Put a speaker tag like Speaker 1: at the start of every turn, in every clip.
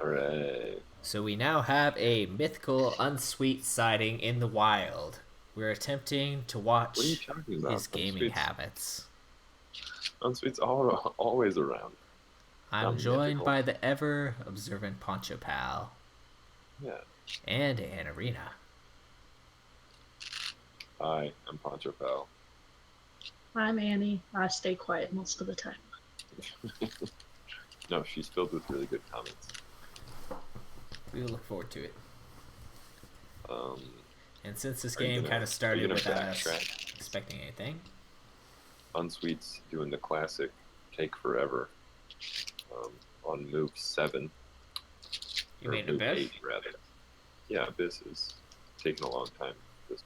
Speaker 1: Alright.
Speaker 2: So we now have a mythical UnSweet sighting in the wild. We're attempting to
Speaker 1: What are you
Speaker 2: watch
Speaker 1: talking
Speaker 2: his
Speaker 1: about?
Speaker 2: gaming habits.
Speaker 1: Unsweet's always around.
Speaker 2: I'm
Speaker 1: Not
Speaker 2: joined
Speaker 1: mythical.
Speaker 2: by the ever observant Poncho Pal
Speaker 1: Yeah.
Speaker 2: and Anarina.
Speaker 1: Hi, I'm Pancho Pal.
Speaker 3: I'm Annie. I stay quiet most of the time.
Speaker 1: No, she's filled with really good comments.
Speaker 2: We will look forward to it.
Speaker 1: Um,
Speaker 2: And since this
Speaker 1: are you
Speaker 2: game
Speaker 1: gonna
Speaker 2: kind of
Speaker 1: are you
Speaker 2: started
Speaker 1: gonna
Speaker 2: without us
Speaker 1: backtrack?
Speaker 2: expecting anything,
Speaker 1: Unsweet's doing the classic take forever on move 7,
Speaker 2: you
Speaker 1: or
Speaker 2: made an
Speaker 1: move
Speaker 2: abyss?
Speaker 1: 8 rather. Yeah, this is taking a long time. This,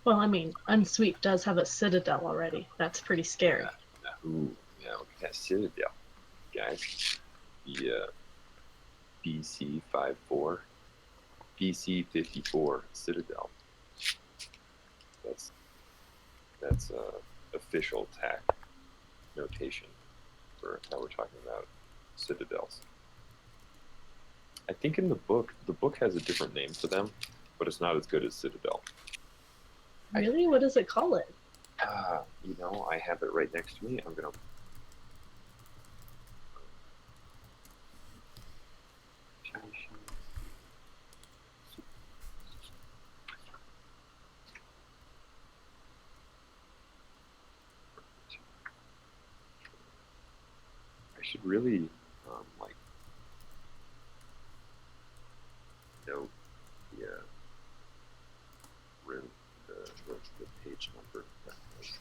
Speaker 3: Well, I mean, UnSweet does have a citadel already. That's pretty scary.
Speaker 1: ooh, yeah, look at that Citadel, guys. The BC 54, BC 54 Citadel. That's official TAC notation for how we're talking about citadels. I think in the book has a different name for them, but it's not as good as Citadel.
Speaker 3: Really? What does it call it?
Speaker 1: I have it right next to me. I'm gonna. I should really like note the room, the page number that has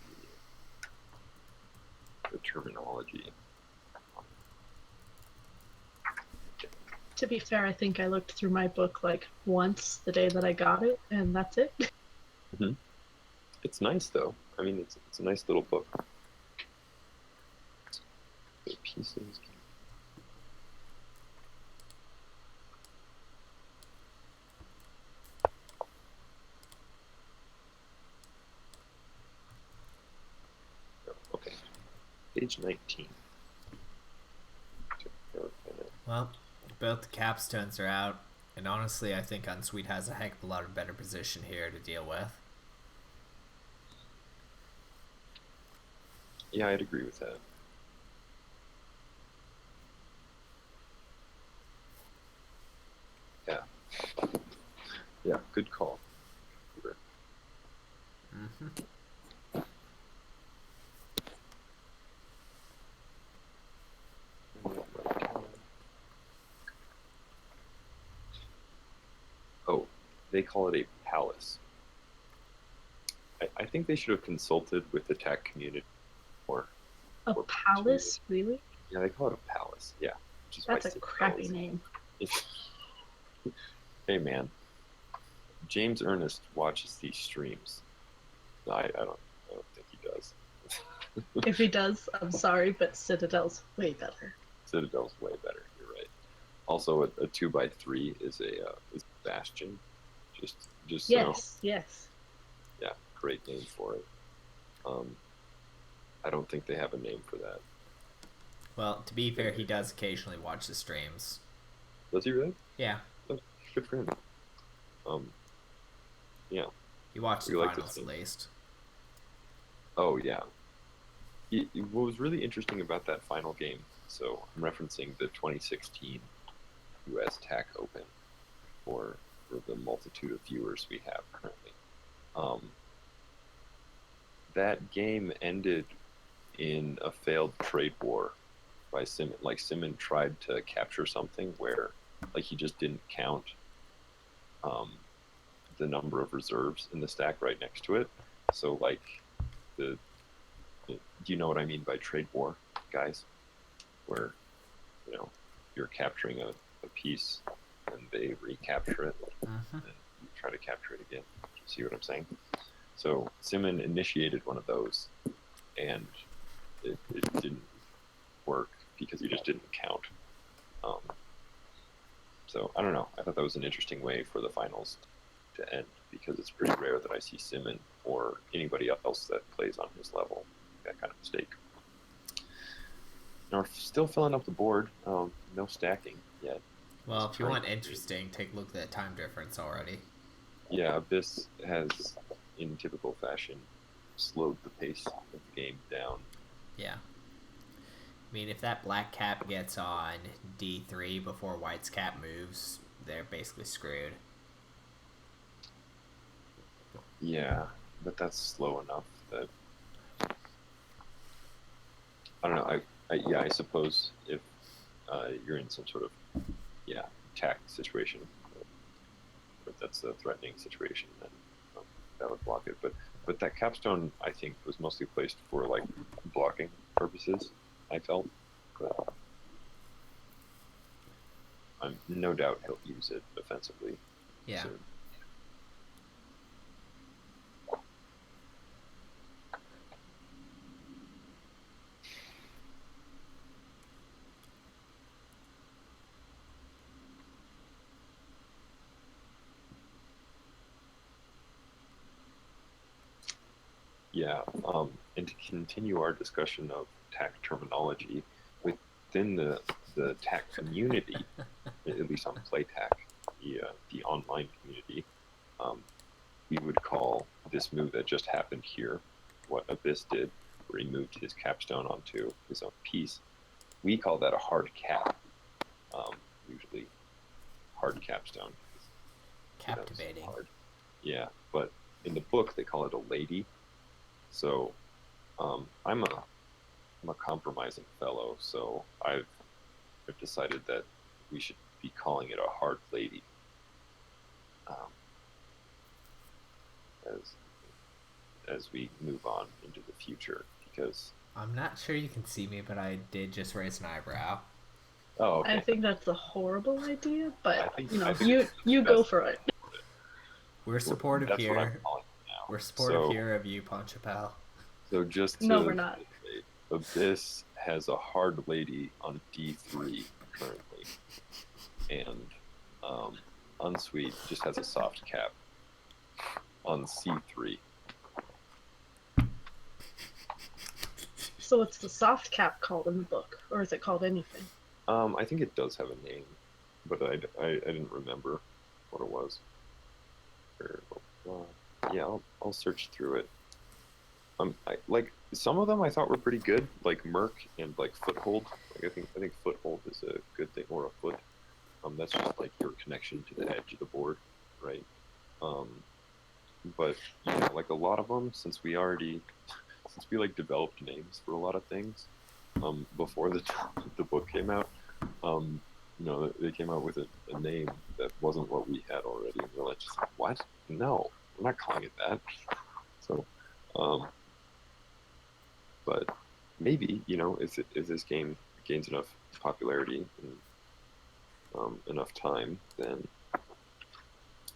Speaker 1: the terminology.
Speaker 3: To be fair, I think I looked through my book like once the day that I got it, and that's it.
Speaker 1: Mm-hmm. It's nice though. I mean, it's a nice little book. The pieces. Okay, page 19.
Speaker 2: Well, both the capstones are out, and honestly, I think UnSweet has a heck of a lot of better position here to deal with.
Speaker 1: Yeah, I'd agree with that. Yeah. Yeah, good call.
Speaker 2: Mm-hmm.
Speaker 1: Oh, they call it a palace. I think they should have consulted with the tech community more.
Speaker 3: A palace? Really?
Speaker 1: Yeah, they call it a palace. Yeah, which is why
Speaker 3: That's a crappy name.
Speaker 1: Hey man, James Ernest watches these streams. No, I don't think he does.
Speaker 3: If he does, I'm sorry, but Citadel's way better.
Speaker 1: Citadel's way better. You're right. Also, a 2x3 is a bastion. Just
Speaker 3: Yes, yes.
Speaker 1: yeah, great name for it. I don't think they have a name for that.
Speaker 2: Well, to be fair, he does occasionally watch the streams.
Speaker 1: Does he really?
Speaker 2: Yeah.
Speaker 1: Oh, good for him. Yeah.
Speaker 2: He watched the finals at least.
Speaker 1: Oh yeah. What was really interesting about that final game, so I'm referencing the 2016 US TAC Open for the multitude of viewers we have currently. That game ended in a failed trade war by Simon. Like Simon tried to capture something where like he just didn't count the number of reserves in the stack right next to it. So like do you know what I mean by trade war, guys? Where you're capturing a piece and they recapture it and you try to capture it again. You see what I'm saying? So Simon initiated one of those and it didn't work because he just didn't count. So I don't know. I thought that was an interesting way for the finals to end because it's pretty rare that I see Simon or anybody else that plays on his level make that kind of mistake. we're still filling up the board. No stacking yet.
Speaker 2: Well,
Speaker 1: Just
Speaker 2: if you want
Speaker 1: currently.
Speaker 2: interesting, take a look at the time difference already.
Speaker 1: Yeah, Abyss has, in typical fashion, slowed the pace of the game down.
Speaker 2: Yeah. I mean, if that black cap gets on D3 before white's cap moves, they're basically screwed.
Speaker 1: Yeah, but that's slow enough that I don't know. I suppose if you're in some sort of attack situation, if that's a threatening situation, then that would block it. But that capstone, I think, was mostly placed for like blocking purposes. I felt, but I'm no doubt he'll use it offensively
Speaker 2: Yeah.
Speaker 1: soon. Yeah, and to continue our discussion of TAC terminology, within the TAC community, at least on PlayTAC, the online community, we would call this move that just happened here, what Abyss did, where he moved his capstone onto his own piece. We call that a hard cap, usually hard capstone.
Speaker 2: Captivating.
Speaker 1: Hard. Yeah, but in the book they call it a lady. So I'm a compromising fellow, so I've decided that we should be calling it a hard lady, as we move on into the future, because
Speaker 2: I'm not sure you can see me, but I did just raise an eyebrow.
Speaker 1: okay.
Speaker 3: I think that's a horrible idea, but
Speaker 1: I think
Speaker 3: you
Speaker 1: it's
Speaker 3: go
Speaker 1: best.
Speaker 3: for it.
Speaker 2: We're supportive
Speaker 1: That's what I'm
Speaker 2: here.
Speaker 1: calling it now.
Speaker 2: We're supportive here of you, Poncho Pal.
Speaker 1: So just
Speaker 3: No,
Speaker 1: to
Speaker 3: we're not.
Speaker 1: Abyss has a hard lady on D3 currently, and UnSweet just has a soft cap on C3.
Speaker 3: So what's the soft cap called in the book, or is it called anything?
Speaker 1: I think it does have a name, but I didn't remember what it was. Yeah, I'll search through it. Like some of them I thought were pretty good, like Merc and like Foothold. Like I think Foothold is a good thing, or a foot. That's just like your connection to the edge of the board, right? But like a lot of them, since we like developed names for a lot of things, before the book came out, they came out with a name that wasn't what we had already, and we're like, what? No, we're not calling it that. So, but maybe if this game gains enough popularity and enough time, then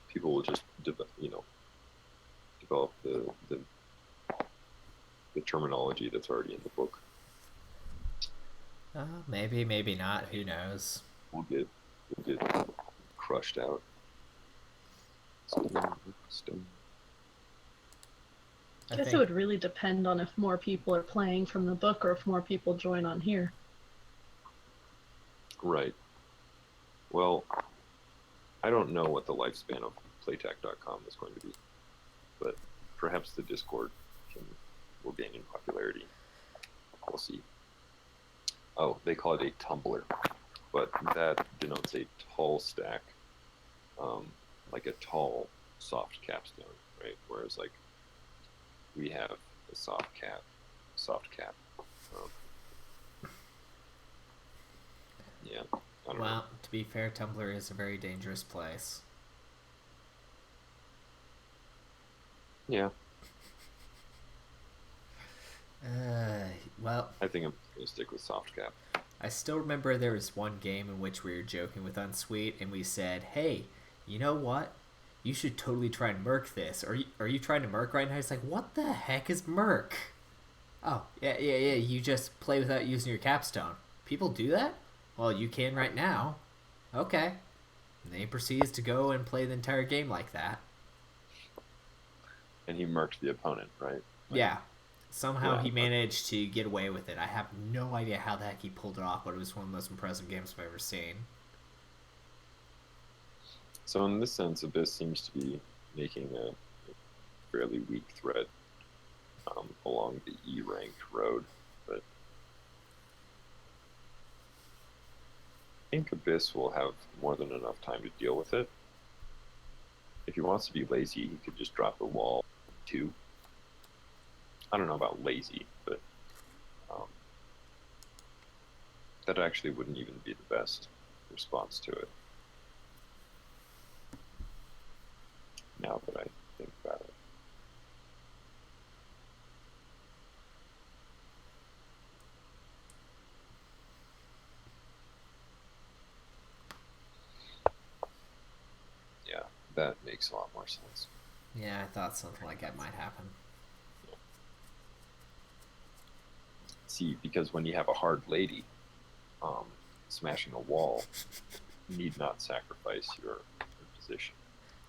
Speaker 1: people will just develop the terminology that's already in the book.
Speaker 2: Maybe not. Who knows?
Speaker 1: We'll get crushed out.
Speaker 3: I guess it would really depend on if more people are playing from the book or if more people join on here.
Speaker 1: Right. Well, I don't know what the lifespan of playtech.com is going to be, but perhaps the Discord will gain in popularity. We'll see. Oh, they call it a tumbler, but that denotes a tall stack, like a tall soft capstone, right? Whereas like we have a soft cap. Yeah. I don't know.
Speaker 2: To be fair, Tumblr is a very dangerous place.
Speaker 1: Yeah.
Speaker 2: I
Speaker 1: think I'm gonna stick with soft cap.
Speaker 2: I still remember there was one game in which we were joking with UnSweet, and we said, "Hey, you know what? You should totally try and Merc this. Are you trying to Merc right now?" He's like, "What the heck is Merc?" Oh, yeah. You just play without using your capstone. People do that? Well, you can right now. Okay. And then he proceeds to go and play the entire game like that.
Speaker 1: And he mercs the opponent, right?
Speaker 2: Yeah. Somehow
Speaker 1: Yeah,
Speaker 2: he managed to get away with it. I have no idea how the heck he pulled it off, but it was one of the most impressive games I've ever seen.
Speaker 1: so in this sense, Abyss seems to be making a fairly weak thread along the E ranked road, but I think Abyss will have more than enough time to deal with it. If he wants to be lazy, he could just drop the wall too. I don't know about lazy, but that actually wouldn't even be the best response to it. Now that I think about it. Yeah, that makes a lot more sense.
Speaker 2: Yeah, I thought something like that might happen.
Speaker 1: See, because when you have a hard lady smashing a wall, you need not sacrifice your position.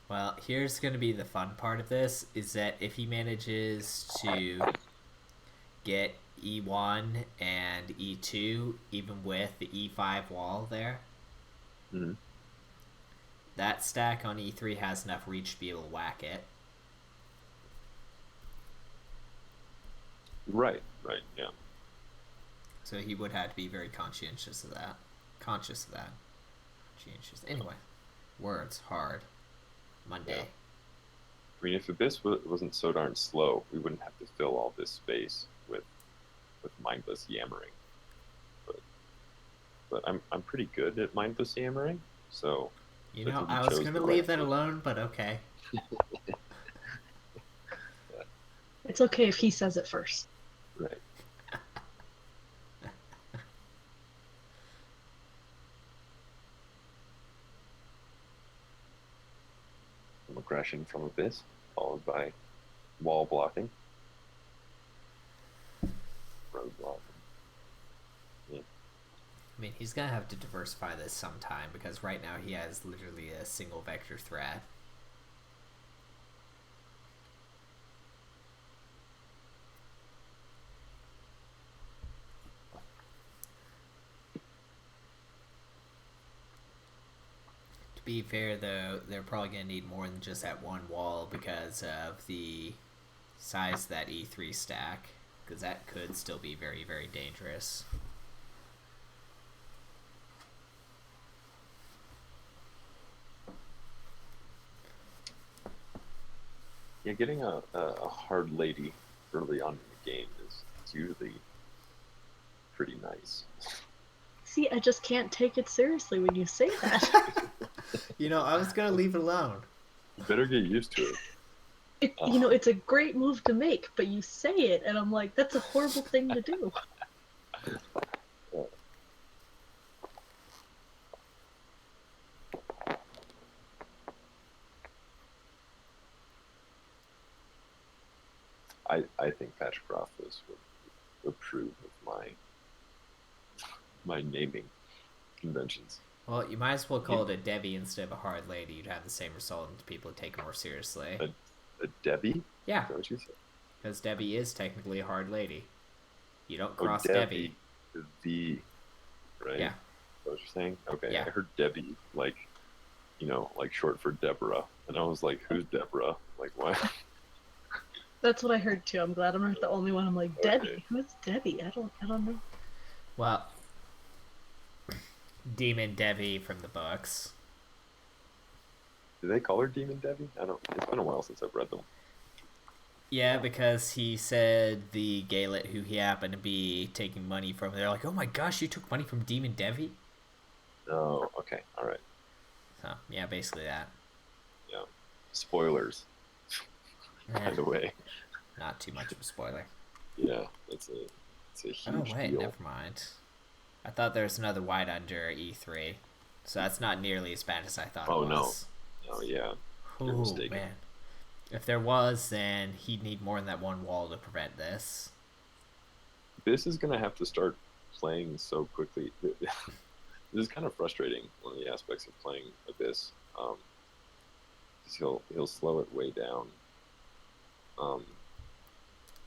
Speaker 2: Well, here's going to be the fun part of this, is that if he manages to get E1 and E2, even with the E5 wall there,
Speaker 1: Mm-hmm.
Speaker 2: that stack on E3 has enough reach to be able to whack it.
Speaker 1: Right, yeah.
Speaker 2: So he would have to be very conscientious of that. Conscious of that. Conscientious. Anyway, words, hard. Monday.
Speaker 1: Yeah. I mean, if Abyss wasn't so darn slow, we wouldn't have to fill all this space with mindless yammering. But I'm pretty good at mindless yammering, so
Speaker 2: You
Speaker 1: I
Speaker 2: know,
Speaker 1: think he
Speaker 2: I was
Speaker 1: chose
Speaker 2: going
Speaker 1: the
Speaker 2: to
Speaker 1: right
Speaker 2: leave that
Speaker 1: word.
Speaker 2: alone, but okay.
Speaker 3: It's okay if he says it first.
Speaker 1: Right. Some aggression from Abyss, followed by wall blocking, road blocking. Yeah.
Speaker 2: I mean, he's going to have to diversify this sometime, because right now he has literally a single vector threat. To be fair, though, they're probably going to need more than just that one wall because of the size of that E3 stack, because that could still be very, very dangerous.
Speaker 1: Yeah, getting a hard lady early on in the game is usually pretty nice.
Speaker 3: See, I just can't take it seriously when you say that.
Speaker 2: You know, I was going to leave it alone.
Speaker 1: You better get used to it.
Speaker 3: It's a great move to make, but you say it, and I'm like, that's a horrible thing to do.
Speaker 1: I think Patrick Rothfuss would approve of my naming conventions.
Speaker 2: Well, you might as well call it a Debbie instead of a hard lady. You'd have the same result, and people would take it more seriously.
Speaker 1: A Debbie?
Speaker 2: Yeah.
Speaker 1: Is that what you said?
Speaker 2: Because Debbie is technically a hard lady. You don't cross
Speaker 1: Debbie. Is the, right?
Speaker 2: Yeah.
Speaker 1: Is that what you're saying? Okay.
Speaker 2: Yeah.
Speaker 1: I heard Debbie, like short for Deborah. And I was like, who's Deborah? Like, what?
Speaker 3: That's what I heard too. I'm glad I'm not the only one. I'm like,
Speaker 1: Okay.
Speaker 3: Debbie? Who's Debbie? I don't know.
Speaker 2: Well, Demon Debbie from the books.
Speaker 1: Do they call her Demon Debbie? It's been a while since I've read them.
Speaker 2: Yeah, because he said the Gaelet who he happened to be taking money from, they're like, oh my gosh, you took money from Demon Debbie?
Speaker 1: Oh, okay. All right.
Speaker 2: So, yeah, basically that.
Speaker 1: Yeah. Spoilers. By the way.
Speaker 2: Not too much of a spoiler.
Speaker 1: Yeah, it's a huge deal.
Speaker 2: Never mind. I thought there was another Wide Under E3, so that's not nearly as bad as I thought it was.
Speaker 1: Oh, yeah. You're
Speaker 2: Oh,
Speaker 1: mistaken.
Speaker 2: man. If there was, then he'd need more than that one wall to prevent this.
Speaker 1: This is going to have to start playing so quickly. This is kind of frustrating, one of the aspects of playing Abyss. Because he'll slow it way down.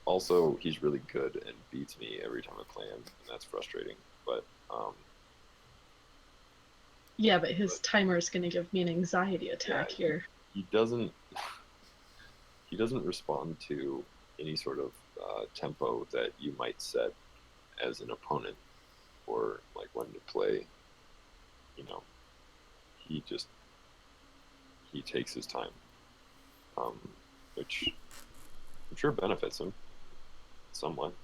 Speaker 1: Also, he's really good and beats me every time I play him, and that's frustrating. But
Speaker 3: Yeah, but his timer is going to give me an anxiety
Speaker 1: yeah,
Speaker 3: attack here.
Speaker 1: he doesn't he doesn't respond to any sort of tempo that you might set as an opponent, or like when to play. You know, he just he takes his time, um, which I'm sure benefits him somewhat.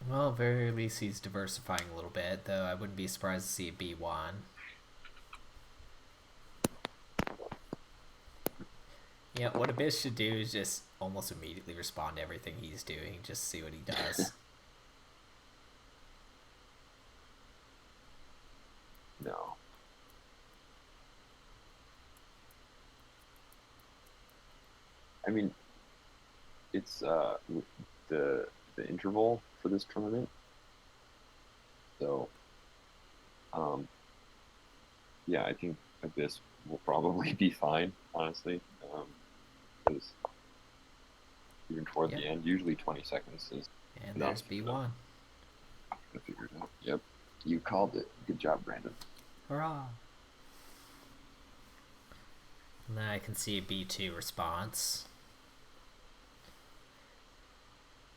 Speaker 2: Well, at very least he's diversifying a little bit, though I wouldn't be surprised to see a B1. Yeah, what Abyss should do is just almost immediately respond to everything he's doing, just see what he does.
Speaker 1: No. I mean, it's the the interval for this tournament. So, um, yeah, I think Abyss will probably be fine, honestly, because even toward the end, usually 20 seconds is
Speaker 2: And
Speaker 1: enough
Speaker 2: there's B1.
Speaker 1: to figure it out. Yep, you called it. Good job, Brandon.
Speaker 2: Hurrah! And then I can see a B2 response,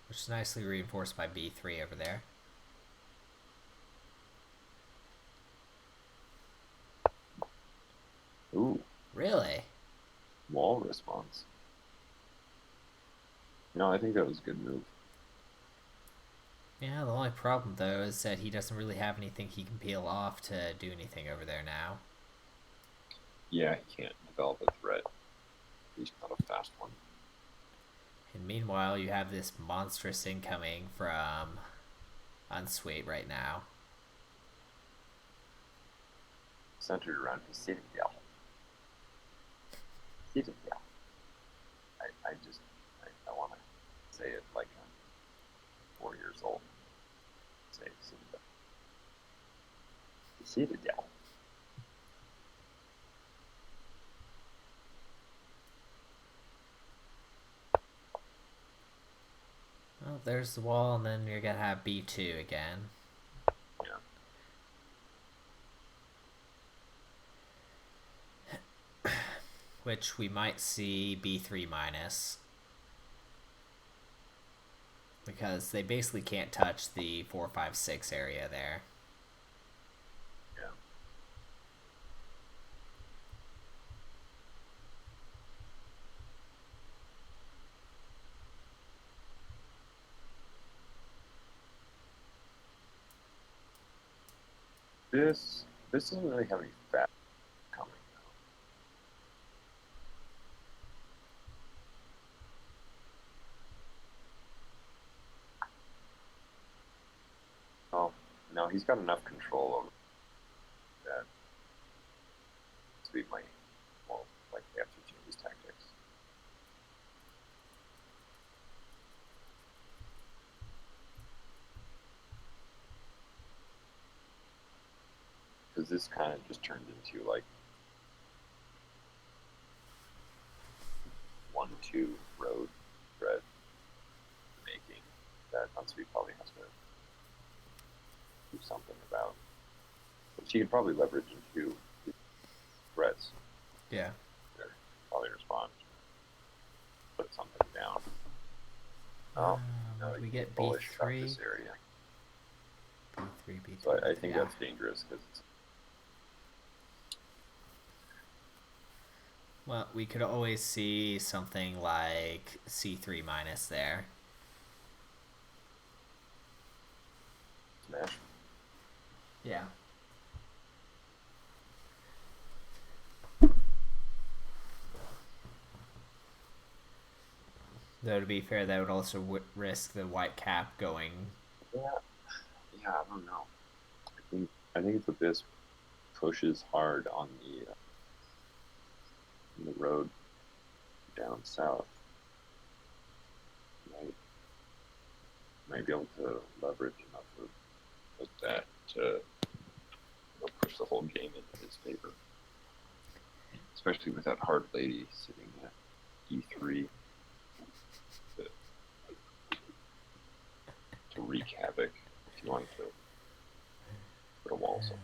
Speaker 2: which is nicely reinforced by B3 over there.
Speaker 1: Ooh,
Speaker 2: Really?
Speaker 1: wall response. No, I think that was a good move.
Speaker 2: Yeah, the only problem though is that he doesn't really have anything he can peel off to do anything over there now.
Speaker 1: Yeah, he can't develop a threat. He's not a fast one.
Speaker 2: And meanwhile, you have this monstrous incoming from UnSweet right now.
Speaker 1: Centered around the Citadel. Citadel. I want to say it like I'm 4 years old. Say Citadel. The Citadel.
Speaker 2: Well, there's the wall, and then you're gonna have B2 again.
Speaker 1: Yeah.
Speaker 2: Which we might see B3 minus. Because they basically can't touch the 4, 5, 6 area there.
Speaker 1: Yeah. This doesn't really have any fat coming now. Oh, no, he's got enough control over that. Sweet might, well, like, have to change his tactics. Because this kind of just turned into, like, 1-2 road threat making that UnSweet probably has to do something about. But she could probably leverage into threats.
Speaker 2: Yeah.
Speaker 1: Or probably respond. Put something down. Oh, no,
Speaker 2: we get
Speaker 1: bullish about
Speaker 2: B3.
Speaker 1: this area.
Speaker 2: B3, B3.
Speaker 1: So I think that's dangerous because
Speaker 2: well, we could always see something like C3 minus there.
Speaker 1: smash.
Speaker 2: Yeah. Though to be fair, that would also risk the white cap going.
Speaker 1: Yeah, I don't know. I think if Abyss pushes hard on the road down south, might be able to leverage enough of that to He'll push the whole game into his favor. Especially with that hard lady sitting at E3 to wreak havoc if you wanted to put a wall somewhere.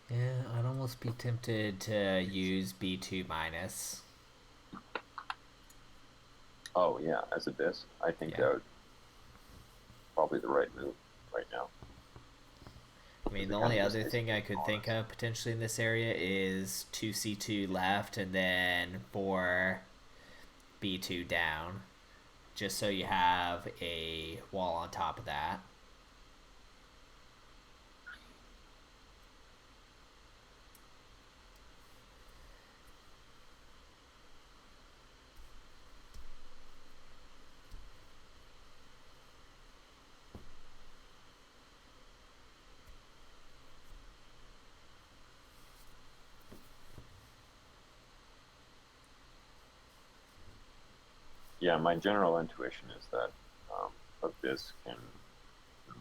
Speaker 2: Yeah, I'd almost be tempted to use B2 minus.
Speaker 1: Oh yeah, as a disc, I think that would probably the right move right now.
Speaker 2: I mean, the only other thing I could think of potentially in this area is 2C2 left and then 4 B2 down, just so you have a wall on top of that.
Speaker 1: Yeah, my general intuition is that a disc can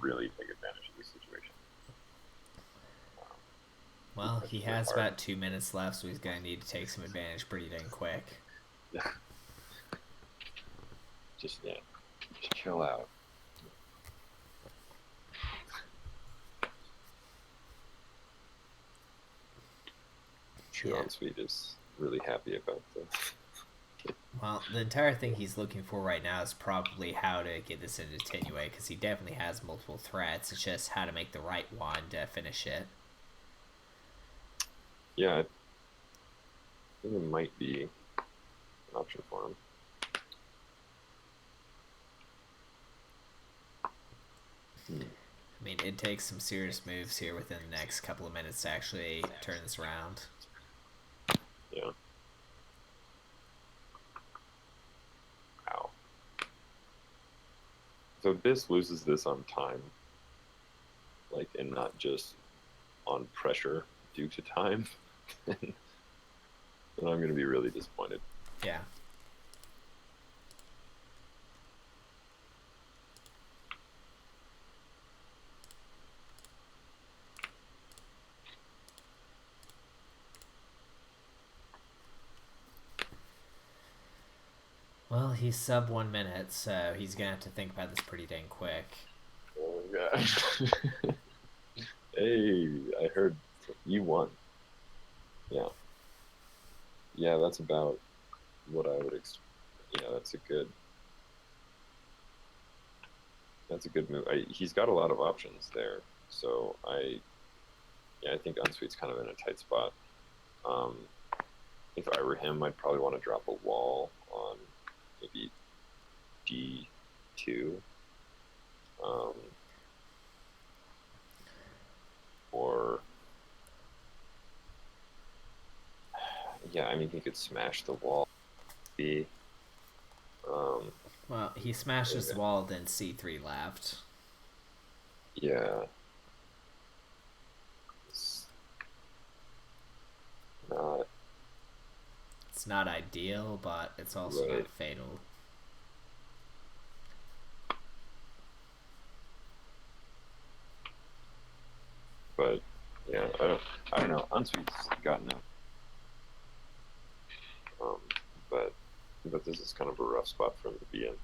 Speaker 1: really take advantage of this situation.
Speaker 2: Well, he has about 2 minutes left, so he's going to need to take some advantage pretty dang quick.
Speaker 1: Just chill out. UnSweet is really happy about this.
Speaker 2: Well, the entire thing he's looking for right now is probably how to get this into Tenuate, because he definitely has multiple threats. It's just how to make the right one to finish it.
Speaker 1: Yeah, I think it might be an option for him.
Speaker 2: I mean, it takes some serious moves here within the next couple of minutes to actually turn this around.
Speaker 1: Yeah. Ow. So Biss loses this on time, and not just on pressure due to time, then I'm going to be really disappointed.
Speaker 2: Yeah. Well, he's sub 1 minute, so he's going to have to think about this pretty dang quick.
Speaker 1: Oh my gosh. Hey, I heard you won. Yeah. Yeah, that's about what I would expect. Yeah, that's a good move. He's got a lot of options there, so I think UnSweet's kind of in a tight spot. If I were him, I'd probably want to drop a wall on maybe D2, or yeah, I mean he could smash the wall. B.
Speaker 2: Well, he smashes the wall, then C3 left.
Speaker 1: Yeah. It's not.
Speaker 2: It's not ideal, but it's also not fatal.
Speaker 1: But yeah, I don't know. UnSweet's gotten him. But this is kind of a rough spot for him to be in.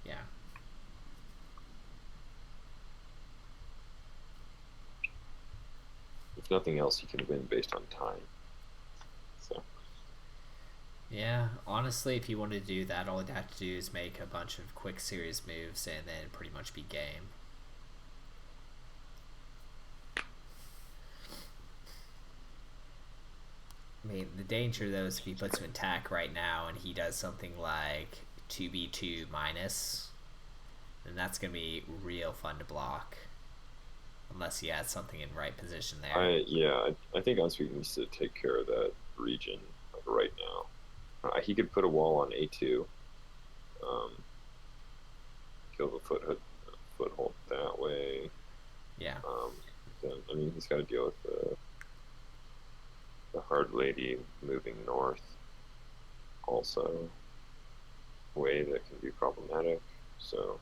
Speaker 2: Yeah.
Speaker 1: If nothing else, he can win based on time. So.
Speaker 2: Yeah, honestly, if he wanted to do that, all he'd have to do is make a bunch of quick series moves and then pretty much be game. I mean, the danger, though, is if he puts him in attack right now and he does something like 2B2 minus, then that's going to be real fun to block. Unless he has something in right position there.
Speaker 1: I think UnSweet needs to take care of that region right now. He could put a wall on A2, kill the foothold that way.
Speaker 2: Yeah.
Speaker 1: Then, I mean, he's got to deal with the hard lady moving north. Also, a way that can be problematic. So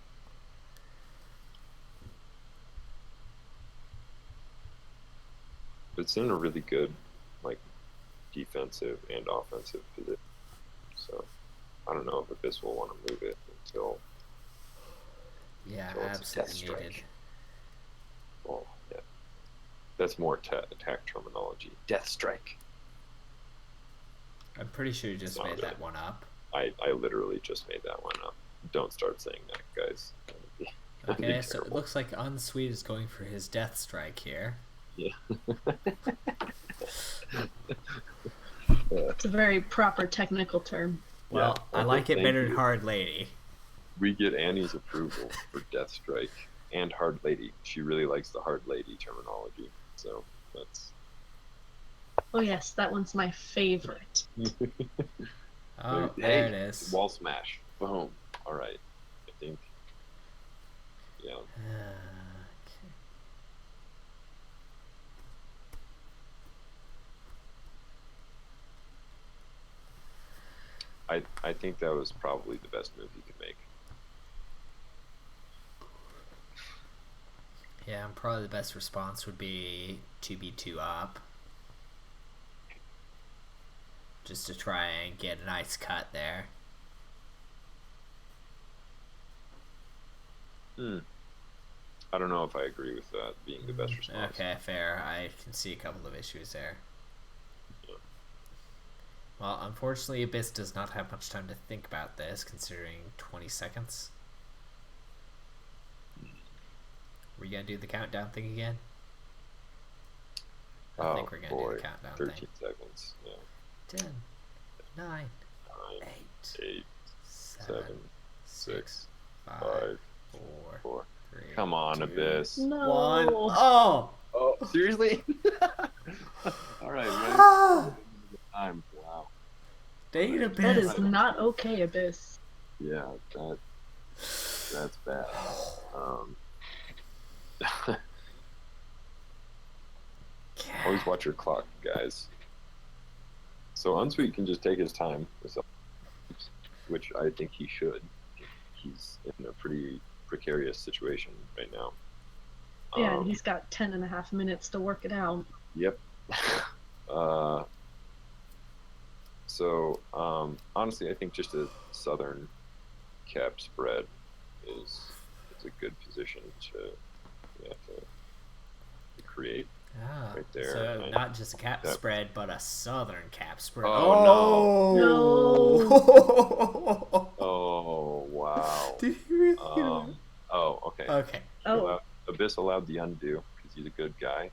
Speaker 1: it's in a really good, like, defensive and offensive position. So I don't know if Abyss will want to move it until
Speaker 2: Yeah,
Speaker 1: it's a death
Speaker 2: absolutely
Speaker 1: strike.
Speaker 2: needed.
Speaker 1: Well, yeah, that's more attack terminology. Death strike.
Speaker 2: I'm pretty sure you just
Speaker 1: Sounds
Speaker 2: made that
Speaker 1: right.
Speaker 2: one up.
Speaker 1: I literally just made that one up. Don't start saying that, guys. That'd be
Speaker 2: Okay, so it
Speaker 1: terrible.
Speaker 2: looks like UnSweet is going for his death strike here.
Speaker 1: Yeah.
Speaker 3: It's a very proper technical term.
Speaker 2: Well,
Speaker 1: Yeah,
Speaker 2: I like it
Speaker 1: thank
Speaker 2: better than
Speaker 1: you.
Speaker 2: Hard Lady.
Speaker 1: We get Annie's approval for Death Strike and Hard Lady. She really likes the Hard Lady terminology. So that's.
Speaker 3: Oh yes, that one's my favorite.
Speaker 2: Oh,
Speaker 1: Hey,
Speaker 2: there it is.
Speaker 1: wall smash. Boom. All right. I think. Yeah. I think that was probably the best move he could make.
Speaker 2: Yeah, and probably the best response would be 2b2 up. Just to try and get a nice cut there.
Speaker 1: I don't know if I agree with that being the best response.
Speaker 2: Okay, fair. I can see a couple of issues there.
Speaker 1: Yeah.
Speaker 2: Well, unfortunately, Abyss does not have much time to think about this, considering 20 seconds. We're gonna do the countdown thing again? I think we're gonna do the countdown
Speaker 1: 13
Speaker 2: thing.
Speaker 1: seconds. Yeah.
Speaker 2: 10, 9,
Speaker 1: 9,
Speaker 2: 8,
Speaker 1: 8,
Speaker 2: 7,
Speaker 1: 6,
Speaker 2: 5,
Speaker 1: 5,
Speaker 2: 4,
Speaker 1: 4.
Speaker 2: 3.
Speaker 1: Come on,
Speaker 2: 2,
Speaker 1: Abyss.
Speaker 3: No.
Speaker 2: 1. Oh!
Speaker 1: Oh, seriously? All right, man. Time. Wow.
Speaker 2: Dang it,
Speaker 1: Right.
Speaker 3: That
Speaker 2: Abyss!
Speaker 3: is not okay, Abyss.
Speaker 1: Yeah, that's bad. Always watch your clock, guys. So UnSweet can just take his time, which I think he should. He's in a pretty precarious situation right now.
Speaker 3: Yeah, and he's got 10.5 minutes to work it out.
Speaker 1: Yep. So honestly, I think just a southern cap spread is a good position to create right there.
Speaker 2: So not just a cap spread, but a southern cap spread.
Speaker 1: Oh,
Speaker 2: no!
Speaker 1: Oh wow!
Speaker 2: Did he really get away?
Speaker 1: Oh, okay.
Speaker 2: Okay.
Speaker 3: Oh,
Speaker 1: Abyss allowed the undo because he's a good guy.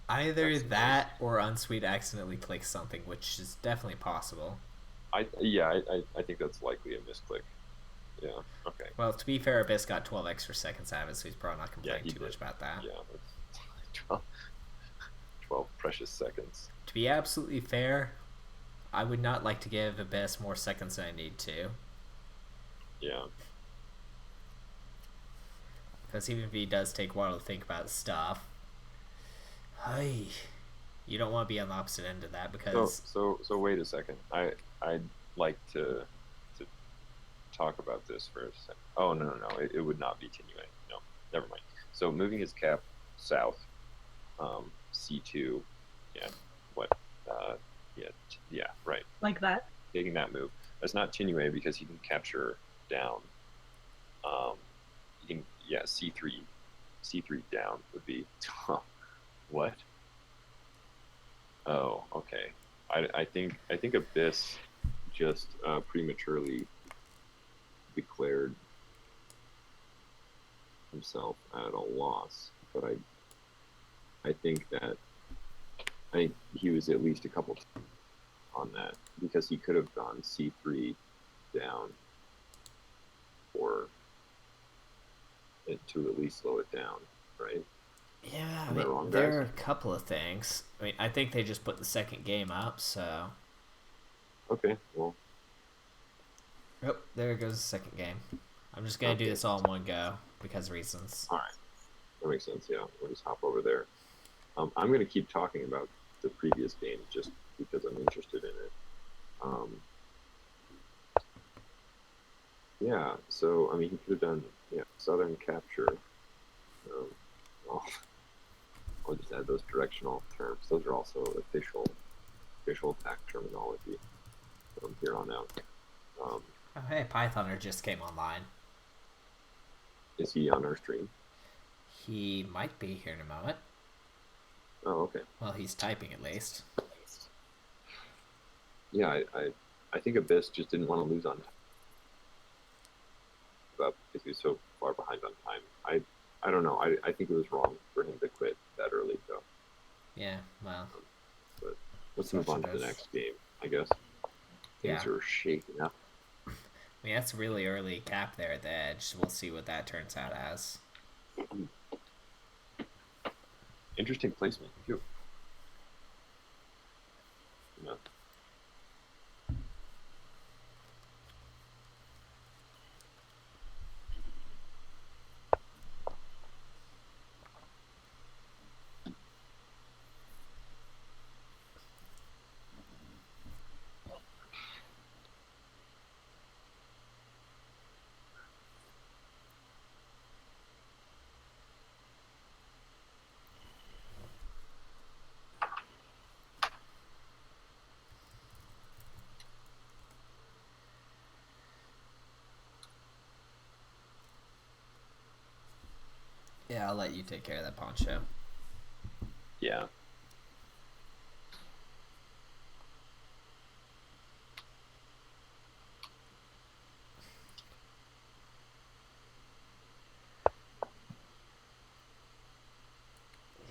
Speaker 2: Either that or UnSweet accidentally clicked something, which is definitely possible.
Speaker 1: I think that's likely a misclick. Yeah. Okay.
Speaker 2: Well, to be fair, Abyss got 12 extra seconds out of it, so he's probably not complaining too
Speaker 1: did.
Speaker 2: much about that.
Speaker 1: Yeah. That's 12 precious seconds.
Speaker 2: To be absolutely fair, I would not like to give Abyss more seconds than I need to.
Speaker 1: Yeah.
Speaker 2: Because even if he does take a while to think about stuff, hey, you don't want to be on the opposite end of that because.
Speaker 1: So wait a second. I'd like to talk about this for a second. Oh no. It would not be Tinue. No, never mind. So moving his cap south, C2, yeah, what, yeah, right.
Speaker 3: like that?
Speaker 1: Taking that move. That's not Tinue because he can capture down. He can, C3 down would be. What? Oh, okay. I think Abyss just prematurely declared himself at a loss, but I think he was at least a couple on that because he could have gone C3 down or to at least slow it down, right?
Speaker 2: Yeah,
Speaker 1: Am I wrong,
Speaker 2: there
Speaker 1: guys?
Speaker 2: are a couple of things. I mean, I think they just put the second game up, so.
Speaker 1: Okay, well.
Speaker 2: Oh, there goes the second game. I'm just gonna do this all in one go because reasons.
Speaker 1: All right, that makes sense. Yeah, we'll just hop over there. I'm gonna keep talking about the previous game just because I'm interested in it. Yeah, so I mean, he could have done southern capture. Well, or just add those directional terms. Those are also official attack terminology from here on out.
Speaker 2: Oh, hey, Pythoner just came online.
Speaker 1: Is he on our stream?
Speaker 2: He might be here in a moment.
Speaker 1: Oh, okay.
Speaker 2: Well, he's typing at least.
Speaker 1: Yeah, I think Abyss just didn't want to lose on time. But because he was so far behind on time. I don't know. I think it was wrong for him to quit that early, though.
Speaker 2: Yeah, well.
Speaker 1: But let's move on to the next game, I guess. Things are shaking up.
Speaker 2: I mean, that's a really early cap there at the edge. We'll see what that turns out as.
Speaker 1: Interesting placement, too. Yeah.
Speaker 2: Yeah, I'll let you take care of that poncho.
Speaker 1: Yeah.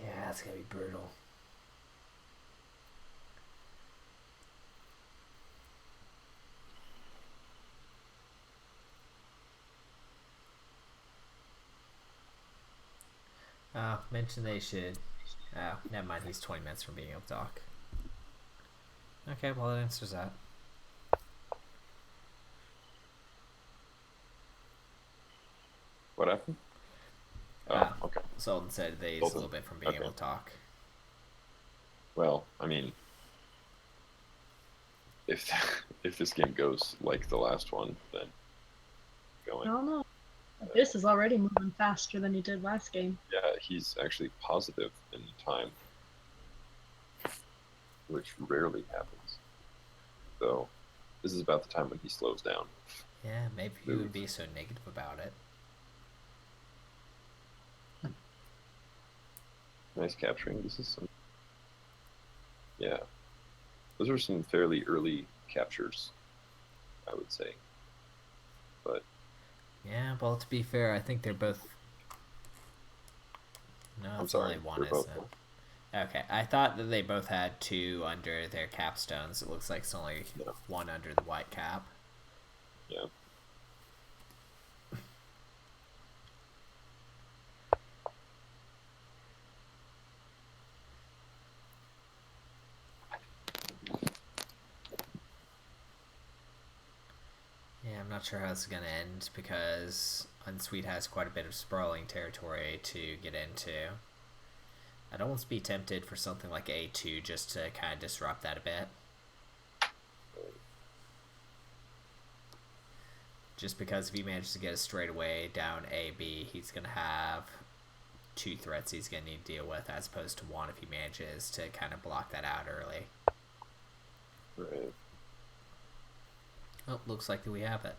Speaker 2: Yeah, it's gonna be brutal. Mention they should. Oh, never mind. He's 20 minutes from being able to talk. Okay, well, that answers that.
Speaker 1: What happened? Oh, okay.
Speaker 2: Sultan said that he's a little bit from being able to talk.
Speaker 1: Well, I mean, if this game goes like the last one, then going.
Speaker 3: I don't know. This is already moving faster than he did last game.
Speaker 1: Yeah, he's actually positive in time, which rarely happens. So this is about the time when he slows down.
Speaker 2: Yeah, maybe he would be so negative about it.
Speaker 1: Nice capturing. This is some. Yeah, those are some fairly early captures, I would say. But
Speaker 2: yeah, well, to be fair, I think they're both. No, it's only one, isn't it? Okay, I thought that they both had 2 under their capstones. It looks like it's only 1 under the white cap.
Speaker 1: Yeah.
Speaker 2: Yeah, I'm not sure how this is going to end because UnSweet has quite a bit of sprawling territory to get into. I'd almost be tempted for something like A2 just to kind of disrupt that a bit. Just because if he manages to get us straight away down AB, he's going to have 2 threats he's going to need to deal with as opposed to 1 if he manages to kind of block that out early.
Speaker 1: Right.
Speaker 2: Oh, looks like we have it.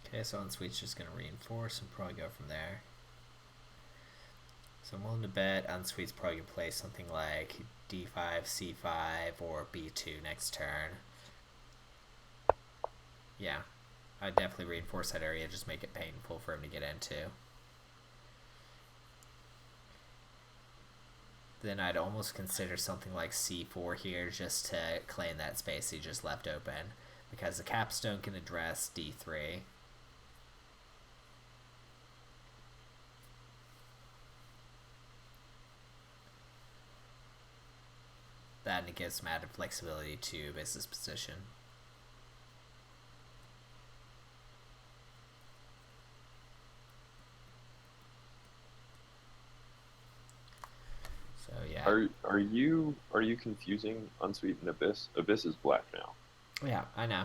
Speaker 2: Okay, so UnSweet's just going to reinforce and probably go from there. So I'm willing to bet UnSweet's probably going to play something like D5, C5, or B2 next turn. Yeah, I'd definitely reinforce that area, just make it painful for him to get into. Then I'd almost consider something like C4 here just to claim that space he just left open, because the capstone can address D3. That, and it gives some added flexibility to business position. So yeah,
Speaker 1: Are you confusing UnSweet and Abyss? Abyss is black now.
Speaker 2: Yeah, I know.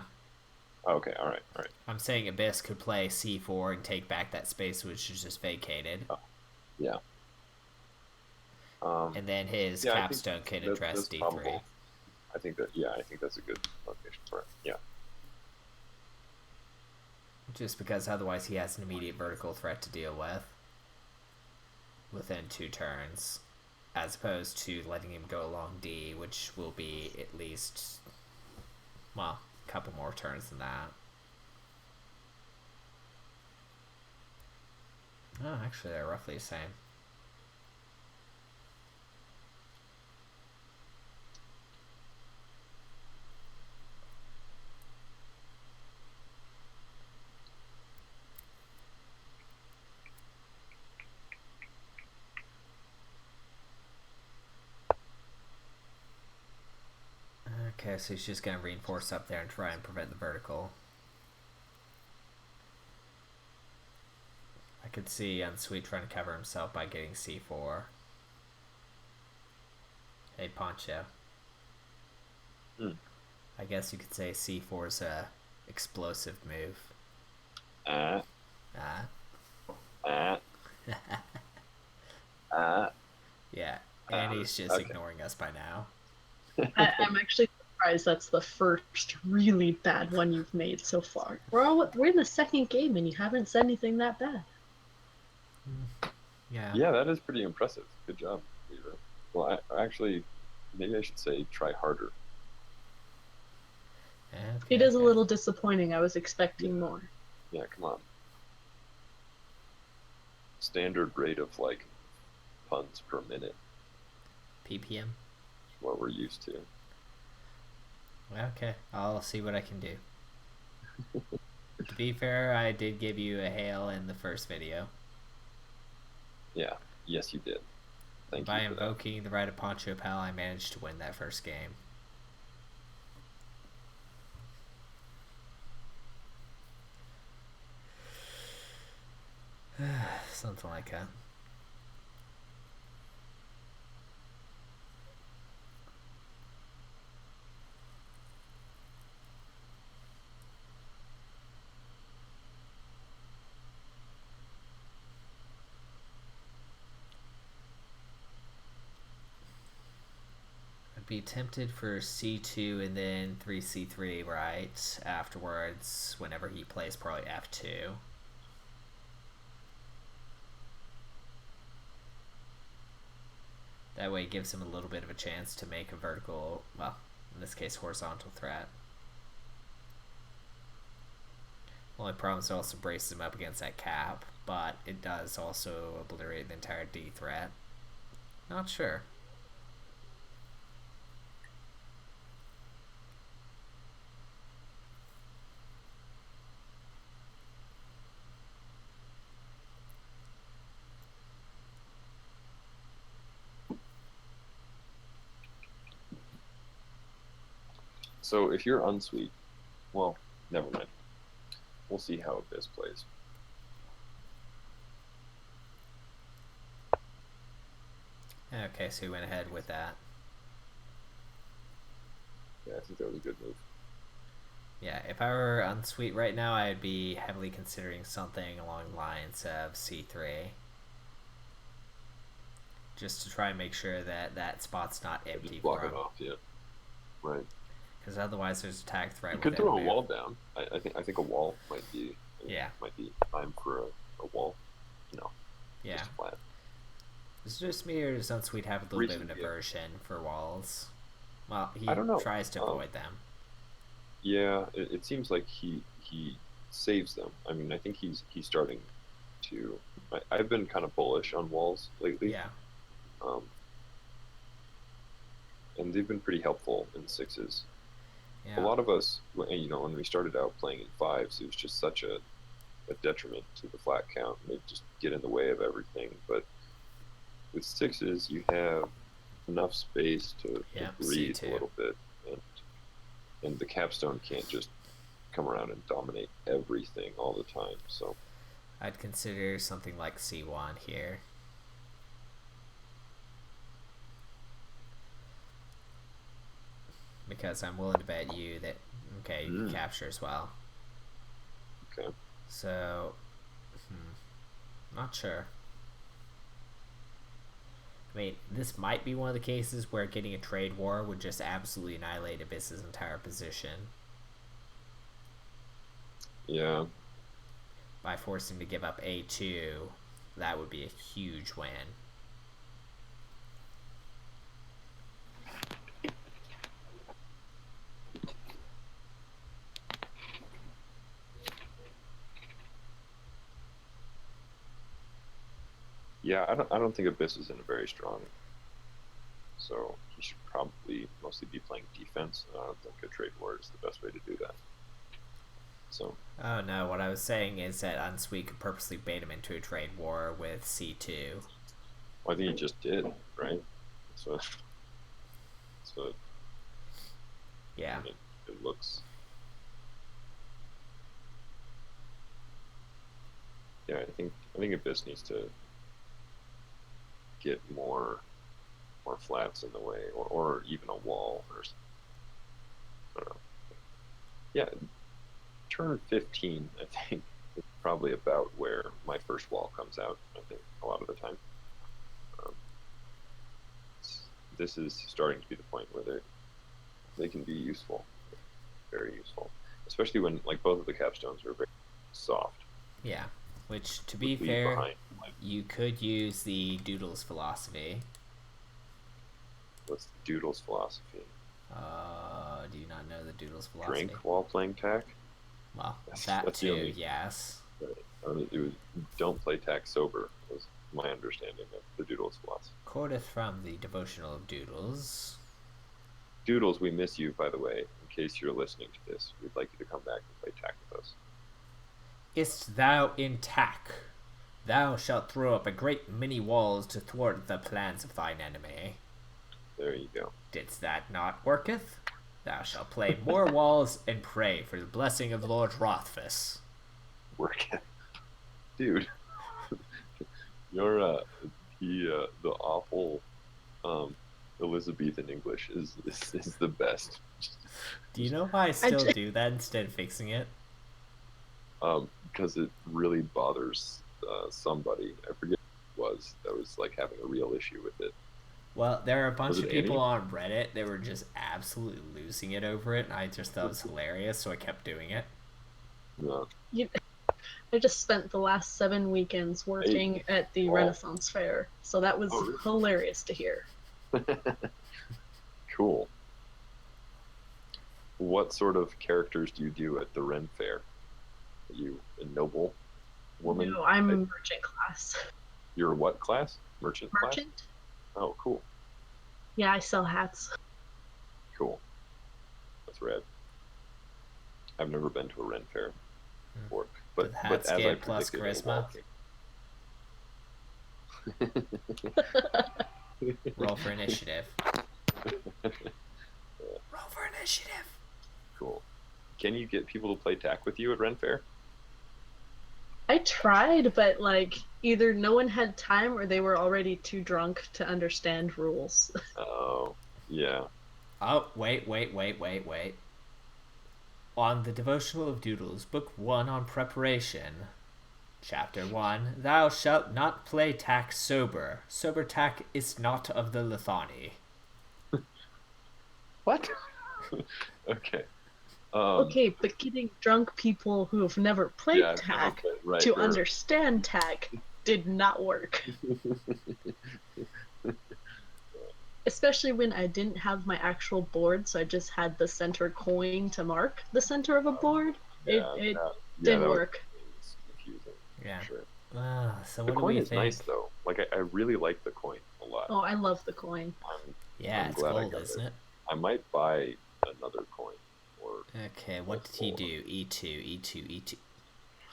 Speaker 1: Okay, all right, all right.
Speaker 2: I'm saying Abyss could play C4 and take back that space which is just vacated.
Speaker 1: Oh, yeah.
Speaker 2: And then his
Speaker 1: Yeah, I think
Speaker 2: capstone could address
Speaker 1: that's
Speaker 2: D3.
Speaker 1: probable. I think that's a good location for it. Yeah.
Speaker 2: Just because otherwise he has an immediate vertical threat to deal with within 2 turns, as opposed to letting him go along D, which will be at least, well, a couple more turns than that. Oh, actually, they're roughly the same. Okay, so he's just going to reinforce up there and try and prevent the vertical. I could see UnSweet trying to cover himself by getting C4. Hey, Poncho. I guess you could say C4 is a explosive move. Yeah, and he's just ignoring us by now.
Speaker 3: I'm actually surprised that's the first really bad one you've made so far. We're in the second game and you haven't said anything that bad.
Speaker 2: Yeah.
Speaker 1: Yeah, that is pretty impressive. Good job, Lever. Well, actually, maybe I should say try harder.
Speaker 3: It is a little disappointing. I was expecting more.
Speaker 1: Yeah, come on. Standard rate of like puns per minute.
Speaker 2: PPM?
Speaker 1: Is what we're used to.
Speaker 2: Okay, I'll see what I can do. To be fair, I did give you a hail in the first video.
Speaker 1: Yeah, yes you did. Thank you.
Speaker 2: By invoking the right of Poncho Pal, I managed to win that first game. Something like that. I'd be tempted for C2 and then 3C3 right afterwards whenever he plays probably F2. That way it gives him a little bit of a chance to make a vertical, well, in this case, horizontal threat. Only problem is it also braces him up against that cap, but it does also obliterate the entire D threat. Not sure.
Speaker 1: So if you're UnSweet, well, never mind. We'll see how Abyss plays.
Speaker 2: Okay, so he went ahead with that.
Speaker 1: Yeah, I think that was a good move.
Speaker 2: Yeah, if I were UnSweet right now, I'd be heavily considering something along the lines of C3. Just to try and make sure that that spot's not empty
Speaker 1: Just block
Speaker 2: for
Speaker 1: it
Speaker 2: him.
Speaker 1: off, yeah. Right.
Speaker 2: Because otherwise there's attack threat.
Speaker 1: You could throw a wall down. I think a wall might be time for a wall. You know.
Speaker 2: Yeah.
Speaker 1: Just flat.
Speaker 2: Is it just me or does UnSweet have a little bit of an aversion for walls? Well, he tries to avoid them.
Speaker 1: Yeah, it seems like he saves them. I mean, I think he's starting to. I've been kind of bullish on walls lately.
Speaker 2: Yeah.
Speaker 1: And they've been pretty helpful in sixes.
Speaker 2: Yeah.
Speaker 1: A lot of us, you know, when we started out playing in fives, it was just such a detriment to the flat count. They just get in the way of everything. But with sixes, you have enough space to breathe a little bit, and the capstone can't just come around and dominate everything all the time. So
Speaker 2: I'd consider something like C1 here. because I'm willing to bet you that, okay, you can capture as well.
Speaker 1: Okay.
Speaker 2: So, not sure. I mean, this might be one of the cases where getting a trade war would just absolutely annihilate Abyss's entire position.
Speaker 1: Yeah.
Speaker 2: By forcing to give up A2, that would be a huge win.
Speaker 1: Yeah, I don't think Abyss is in a very strong. So he should probably mostly be playing defense. I don't think a trade war is the best way to do that. So.
Speaker 2: Oh no, what I was saying is that UnSweet could purposely bait him into a trade war with C2.
Speaker 1: Well, I think he just did, right? So
Speaker 2: yeah.
Speaker 1: I mean, it looks. Yeah, I think Abyss needs to get more flats in the way, or even a wall, or I don't know. Yeah, turn 15, I think, is probably about where my first wall comes out. I think a lot of the time. This is starting to be the point where they can be useful, very useful, especially when like both of the capstones are very soft.
Speaker 2: Yeah, which to be fair,
Speaker 1: behind,
Speaker 2: you could use the Doodles philosophy.
Speaker 1: What's the Doodles philosophy?
Speaker 2: Do you not know the Doodles philosophy?
Speaker 1: Drink while playing tack.
Speaker 2: Well, that too, yes.
Speaker 1: It was don't play tack sober. Was my understanding of the Doodles philosophy.
Speaker 2: Quoteth from the Devotional of Doodles.
Speaker 1: Doodles, we miss you, by the way. In case you're listening to this, we'd like you to come back and play tack with us.
Speaker 2: Is't thou in tack? Thou shalt throw up a great many walls to thwart the plans of thine enemy.
Speaker 1: There you go.
Speaker 2: Didst that not worketh? Thou shalt play more walls and pray for the blessing of Lord Rothfuss.
Speaker 1: Worketh, dude. You're the awful Elizabethan English is the best.
Speaker 2: Do you know why I still do that instead of fixing it?
Speaker 1: Because it really bothers somebody. I forget who it was that was like having a real issue with it.
Speaker 2: Well, there are a bunch of people
Speaker 1: Annie?
Speaker 2: on Reddit that were just absolutely losing it over it, and I just thought it was hilarious, so I kept doing it.
Speaker 1: No.
Speaker 3: I just spent the last 7 weekends working at the Renaissance Fair, so that was hilarious to hear.
Speaker 1: Cool. What sort of characters do you do at the Ren Fair? Are you a noble woman?
Speaker 3: No, I'm a merchant class.
Speaker 1: You're what class? Merchant class?
Speaker 3: Merchant?
Speaker 1: Oh, cool.
Speaker 3: Yeah, I sell hats.
Speaker 1: Cool. That's rad. I've never been to a Ren Fair before. But
Speaker 2: hats
Speaker 1: as
Speaker 2: get
Speaker 1: I
Speaker 2: plus
Speaker 1: charisma.
Speaker 2: Roll for initiative. Roll for initiative.
Speaker 1: Cool. Can you get people to play tack with you at Ren Fair?
Speaker 3: I tried, but like either no one had time or they were already too drunk to understand rules.
Speaker 1: Oh, yeah.
Speaker 2: Oh, wait. On the Devotional of Doodles, Book 1 on Preparation, Chapter 1, Thou shalt not play tack sober. Sober tack is not of the Lithani.
Speaker 1: What? Okay.
Speaker 3: Okay, but getting drunk people who have never played tack to understand tack did not work. Especially when I didn't have my actual board, so I just had the center coin to mark the center of a board. It didn't work.
Speaker 1: It's confusing.
Speaker 2: Yeah.
Speaker 1: Sure.
Speaker 2: So
Speaker 1: the
Speaker 2: what
Speaker 1: coin
Speaker 2: do we
Speaker 1: is
Speaker 2: think?
Speaker 1: nice, though. Like, I really like the coin a lot.
Speaker 3: Oh, I love the coin.
Speaker 2: I'm it's gold, isn't it?
Speaker 1: I might buy another coin.
Speaker 2: Okay, what did he do? E2.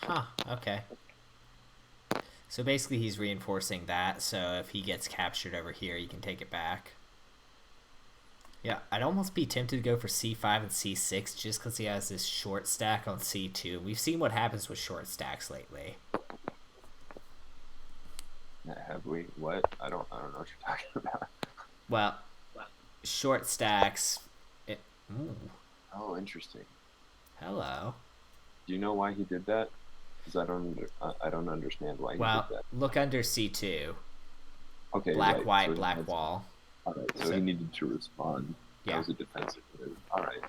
Speaker 2: Huh, okay. So basically he's reinforcing that, so if he gets captured over here, you can take it back. Yeah, I'd almost be tempted to go for C5 and C6 just because he has this short stack on C2. We've seen what happens with short stacks lately.
Speaker 1: Have we? What? I don't know what you're talking about.
Speaker 2: Well, short stacks...
Speaker 1: interesting.
Speaker 2: Hello.
Speaker 1: Do you know why he did that? Because I don't understand why he did
Speaker 2: Well,
Speaker 1: that.
Speaker 2: look under C2.
Speaker 1: Okay,
Speaker 2: Black,
Speaker 1: right.
Speaker 2: white, black
Speaker 1: All
Speaker 2: wall.
Speaker 1: right. So
Speaker 2: So-
Speaker 1: he needed to respond. That
Speaker 2: Yeah.
Speaker 1: was a defensive move. All right.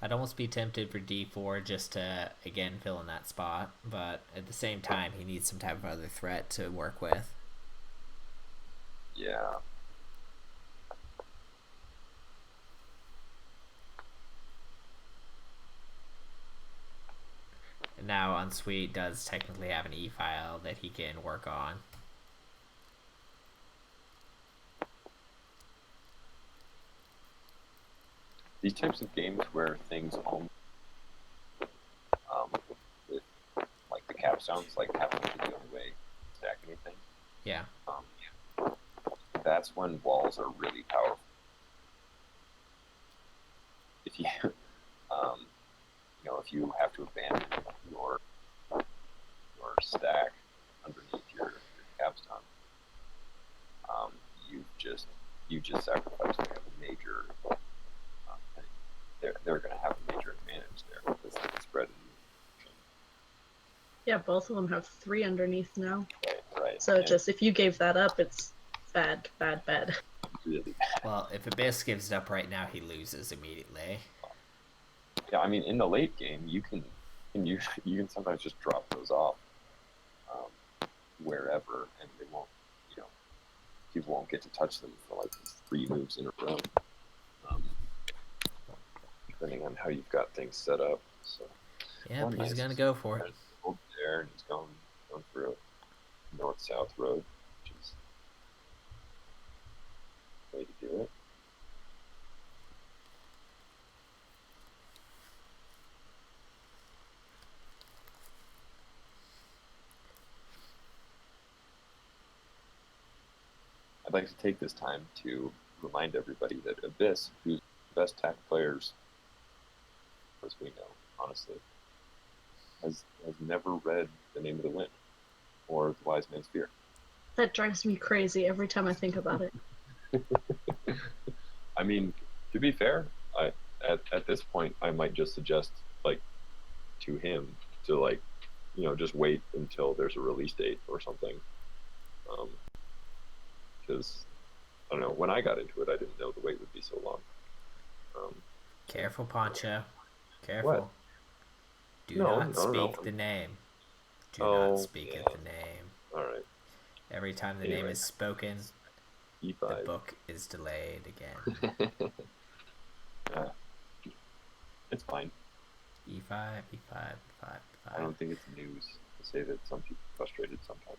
Speaker 2: I'd almost be tempted for D4 just to, again, fill in that spot. But at the same time, he needs some type of other threat to work with.
Speaker 1: Yeah.
Speaker 2: And now UnSweet does technically have an E-file that he can work on.
Speaker 1: These types of games where things only, with like the capstones, like happen to be the only way to stack anything.
Speaker 2: Yeah.
Speaker 1: That's when walls are really powerful. If you, if you have to abandon your stack underneath your capstone, you just sacrificed a major. They're going to have a major advantage there because they can spread.
Speaker 3: Yeah, both of them have 3 underneath now.
Speaker 1: Right.
Speaker 3: So just if you gave that up, it's bad, bad, bad.
Speaker 1: Really bad.
Speaker 2: Well, if Abyss gives it up right now, he loses immediately.
Speaker 1: Yeah, I mean, in the late game, you can sometimes just drop those off wherever, and they won't, people won't get to touch them for like 3 moves in a row, depending on how you've got things set up. So
Speaker 2: Yeah, he's gonna go for it.
Speaker 1: There, and he's going for a north-south road, which is the way to do it. I'd like to take this time to remind everybody that Abyss, who's the best TAC players, as we know, honestly, has never read The Name of the Wind or The Wise Man's Fear.
Speaker 3: That drives me crazy every time I think about it.
Speaker 1: I mean, to be fair, at this point, I might just suggest, like, to him to, like, just wait until there's a release date or something. Because, I don't know, when I got into it, I didn't know the wait would be so long.
Speaker 2: Careful, Poncho. Careful.
Speaker 1: What?
Speaker 2: Do not speak the name. Do not speak at the name.
Speaker 1: Alright.
Speaker 2: Every time the name is spoken,
Speaker 1: E5.
Speaker 2: the book is delayed again.
Speaker 1: Yeah. It's fine.
Speaker 2: E5, E5, E5, E5.
Speaker 1: I don't think it's news to say that some people are frustrated sometimes.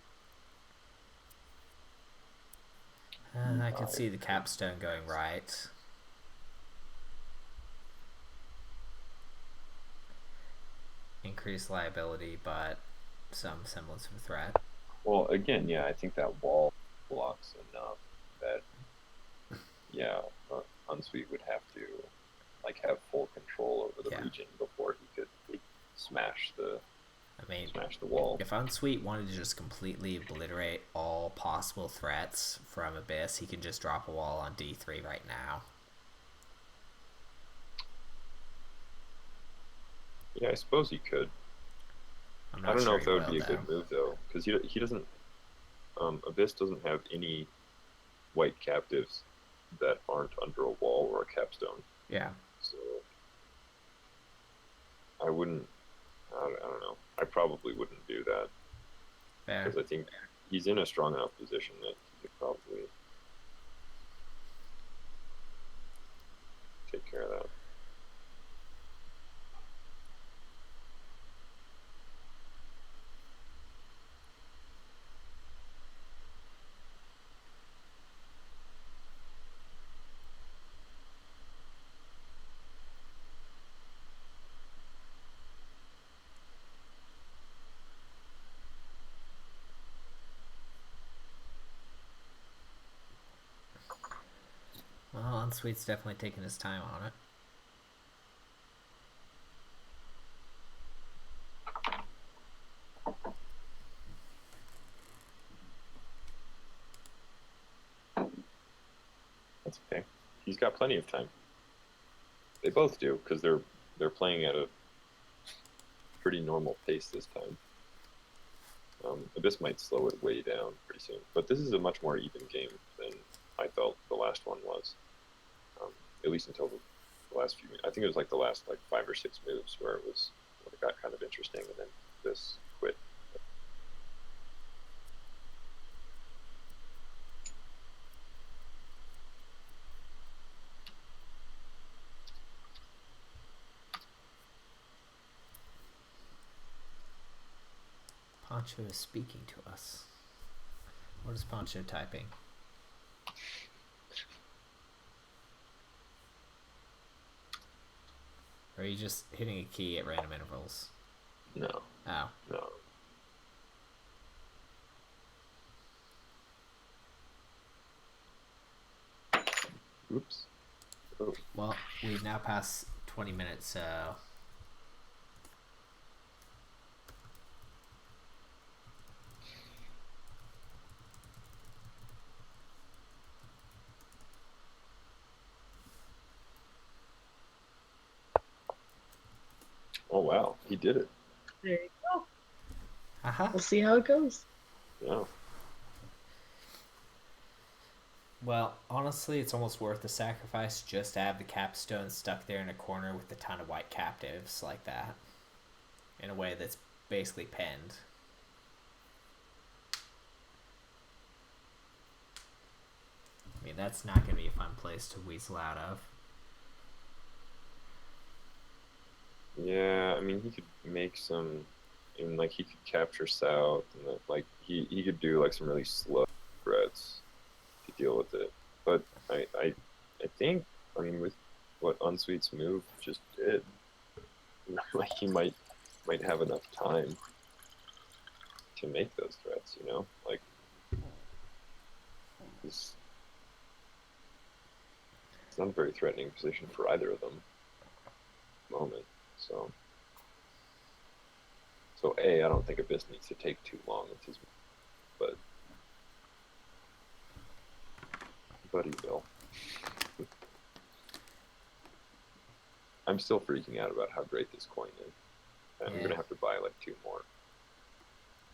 Speaker 2: I can see the capstone going right. Increased liability, but some semblance of a threat.
Speaker 1: Well, again, yeah, I think that wall blocks enough that, UnSweet would have to, like, have full control over the region before he could smash the wall.
Speaker 2: If UnSweet wanted to just completely obliterate all possible threats from Abyss, he can just drop a wall on D3 right now.
Speaker 1: Yeah, I suppose he could. I don't know if that would be a good move, though, because he doesn't. Abyss doesn't have any white captives that aren't under a wall or a capstone.
Speaker 2: Yeah.
Speaker 1: So I wouldn't. I don't know. I probably wouldn't do that. Because I think he's in a strong enough position that he could probably take care of that.
Speaker 2: Well, UnSweet's definitely taking his time on it.
Speaker 1: That's okay. he's got plenty of time. They both do, because they're playing at a pretty normal pace this time. Abyss might slow it way down pretty soon, but this is a much more even game than I felt the last one was. At least until the last few. I think it was like the last 5 or 6 moves where it got kind of interesting, and then this quit.
Speaker 2: Poncho is speaking to us. What is Poncho typing? Or are you just hitting a key at random intervals?
Speaker 1: No.
Speaker 2: Oh.
Speaker 1: No. Oops. Oh.
Speaker 2: Well, we've now passed 20 minutes, so...
Speaker 1: Oh wow, he did it.
Speaker 3: There you go.
Speaker 2: Aha.
Speaker 3: We'll see how it goes.
Speaker 1: Yeah.
Speaker 2: Well, honestly, it's almost worth the sacrifice just to have the capstone stuck there in a corner with a ton of white captives like that. In a way that's basically pinned. I mean, that's not going to be a fun place to weasel out of.
Speaker 1: Yeah, I mean, he could make some, and he could capture south, and he could do some really slow threats to deal with it. But I think, I mean, with what UnSweet's move just did, he might have enough time to make those threats. It's not a very threatening position for either of them at the moment. So I don't think Abyss needs to take too long with his move, but he will. I'm still freaking out about how great this coin is. I'm gonna have to buy 2 more.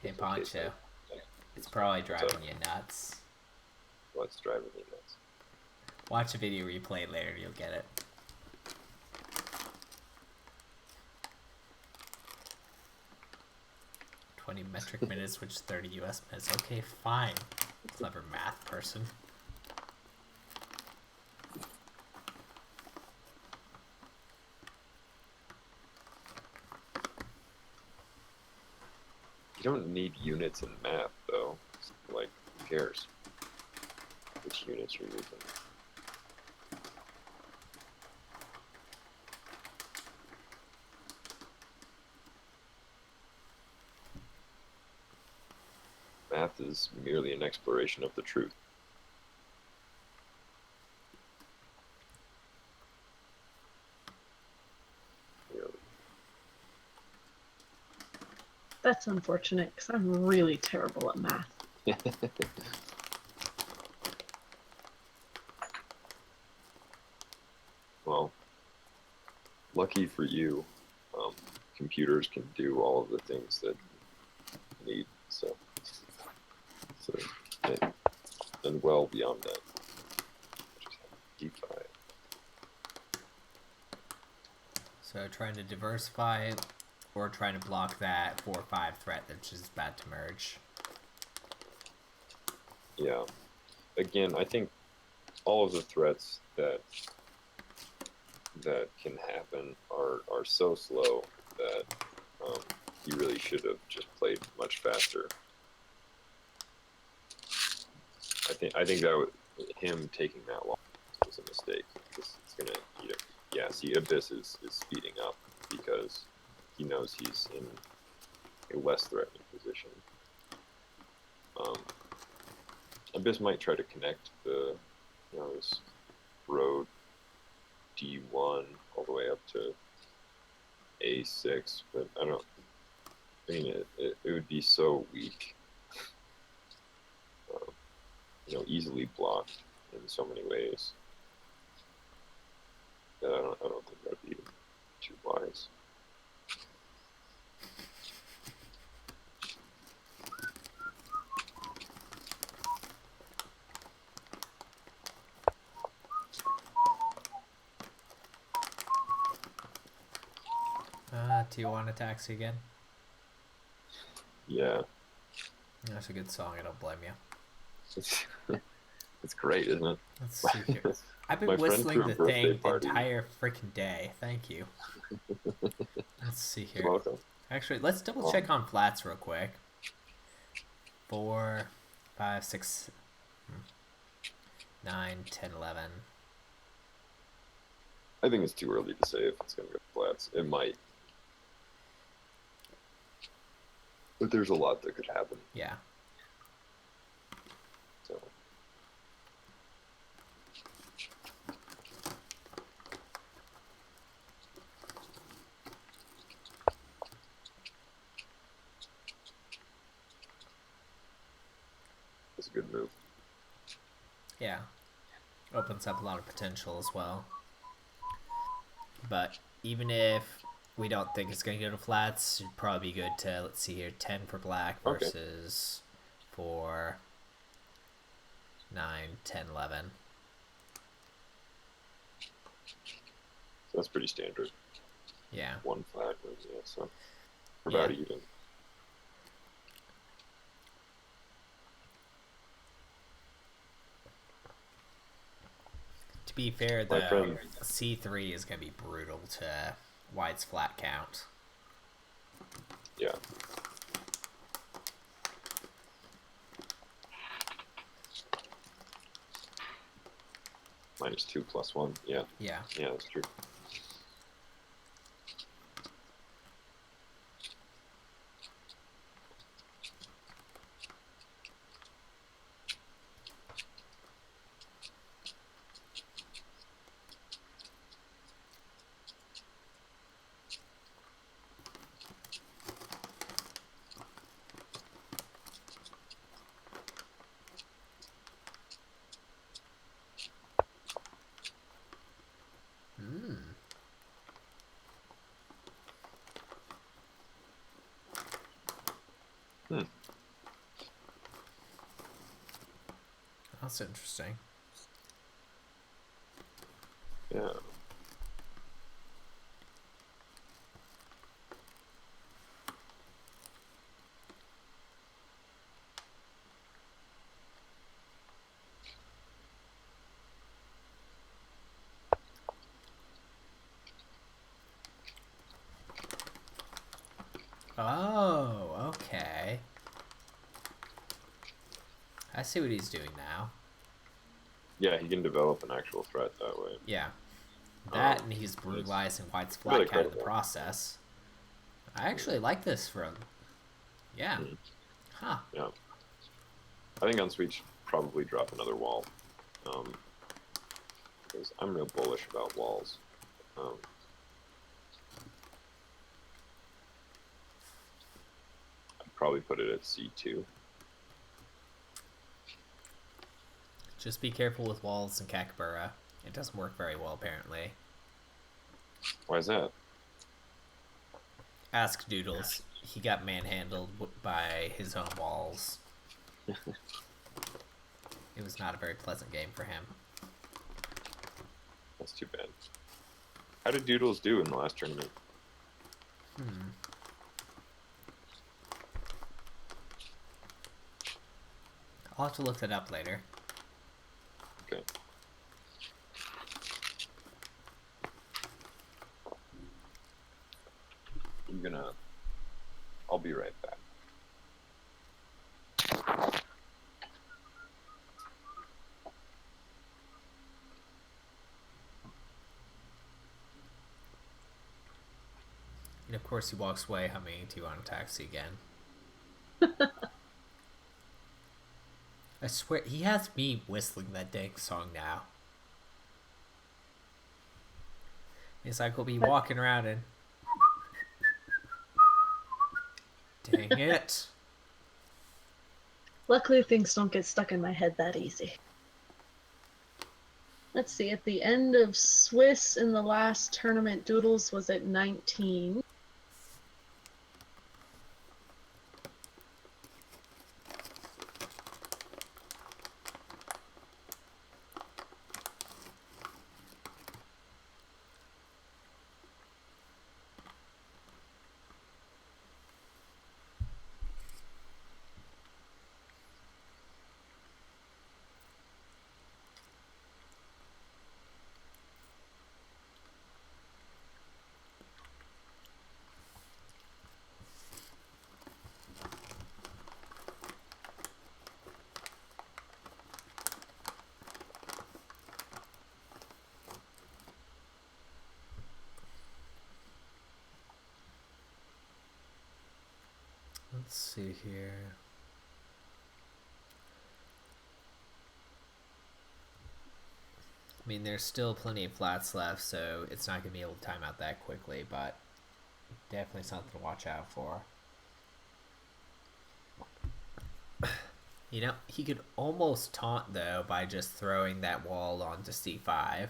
Speaker 2: Hey Poncho, it's probably driving you nuts.
Speaker 1: What's driving me nuts?
Speaker 2: Watch a video replay later and you'll get it. 20 metric minutes, which is 30 US minutes. Okay, fine. Clever math person.
Speaker 1: You don't need units in math, though. Who cares which units you're using? Math is merely an exploration of the truth. Really.
Speaker 3: That's unfortunate, because I'm really terrible at math.
Speaker 1: Well, lucky for you, computers can do all of the things that you need, and well beyond that. Just D5.
Speaker 2: So trying to diversify or trying to block that 4-5 threat that's just about to merge.
Speaker 1: Yeah. Again, I think all of the threats that can happen are so slow that you really should have just played much faster. I think that him taking that long was a mistake. It's gonna eat him. Yeah, see, Abyss is speeding up because he knows he's in a less threatening position. Abyss might try to connect this road D1 all the way up to A6, but I mean, it would be so weak. Easily blocked in so many ways. that, I don't think that'd be too wise.
Speaker 2: Do you want a taxi again?
Speaker 1: Yeah.
Speaker 2: That's a good song. I don't blame you.
Speaker 1: It's great, isn't it?
Speaker 2: Let's see here. I've been
Speaker 1: My friend
Speaker 2: whistling
Speaker 1: threw a
Speaker 2: the
Speaker 1: birthday
Speaker 2: thing the
Speaker 1: party.
Speaker 2: entire freaking day. Thank you. Let's see here.
Speaker 1: You're welcome.
Speaker 2: Actually, let's double check on flats real quick. 4, 5, 6, 9, 10, 11.
Speaker 1: I think it's too early to say if it's going to go flats. It might. But there's a lot that could happen.
Speaker 2: Yeah.
Speaker 1: So. It's a good move.
Speaker 2: Yeah. Opens up a lot of potential as well. But even if we don't think it's going to go to flats, it'd probably be good to, let's see here, 10 for black versus 4, 9, 10, 11.
Speaker 1: So that's pretty standard.
Speaker 2: Yeah.
Speaker 1: One flat, yeah, so about even.
Speaker 2: To be fair, the C3 is going to be brutal to White's flat count.
Speaker 1: Yeah. -2 +1. Yeah.
Speaker 2: Yeah.
Speaker 1: Yeah, that's true.
Speaker 2: That's interesting.
Speaker 1: Yeah.
Speaker 2: Oh, okay. I see what he's doing now.
Speaker 1: Yeah, he can develop an actual threat that way.
Speaker 2: Yeah. That and he's brutalizing White's flat
Speaker 1: really
Speaker 2: count in the process. I actually like this from... Yeah. Huh.
Speaker 1: Yeah. I think UnSweet should probably drop another wall. Because I'm real bullish about walls. I'd probably put it at C2.
Speaker 2: Just be careful with walls in Kakabura. It doesn't work very well, apparently.
Speaker 1: Why is that?
Speaker 2: Ask Doodles. He got manhandled by his own walls. It was not a very pleasant game for him.
Speaker 1: That's too bad. How did Doodles do in the last tournament?
Speaker 2: I'll have to look that up later.
Speaker 1: Okay. I'll be right back.
Speaker 2: And of course he walks away humming "Do You Want a Taxi" again. I swear, he has me whistling that dang song now. It's like we'll be walking around and... Dang it.
Speaker 3: Luckily, things don't get stuck in my head that easy. Let's see, at the end of Swiss in the last tournament, Doodles was at 19.
Speaker 2: Let's see here. I mean, there's still plenty of flats left, so it's not going to be able to time out that quickly, but definitely something to watch out for. You know, he could almost taunt, though, by just throwing that wall onto c5.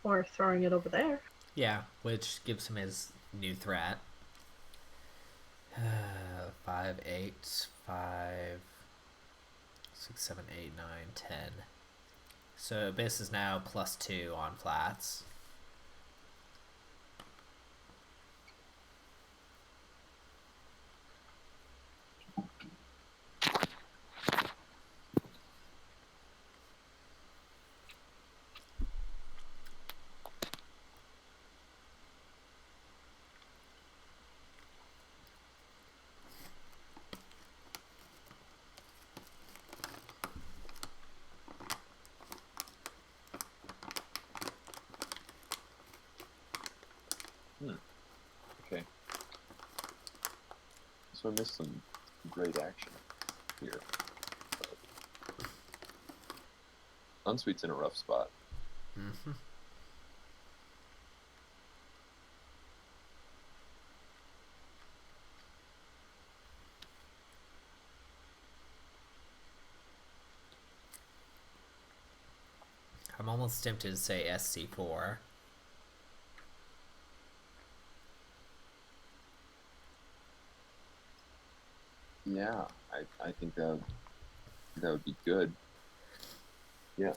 Speaker 3: Or throwing it over there.
Speaker 2: Yeah, which gives him his new threat. 5, 8, 5, 6, 7, 8, 9, 10. So Abyss is now +2 on flats.
Speaker 1: Okay. So I missed some great action here. UnSweet's in a rough spot.
Speaker 2: Mm-hmm. I'm almost tempted to say SC4.
Speaker 1: Yeah, I think that would be good. Yeah.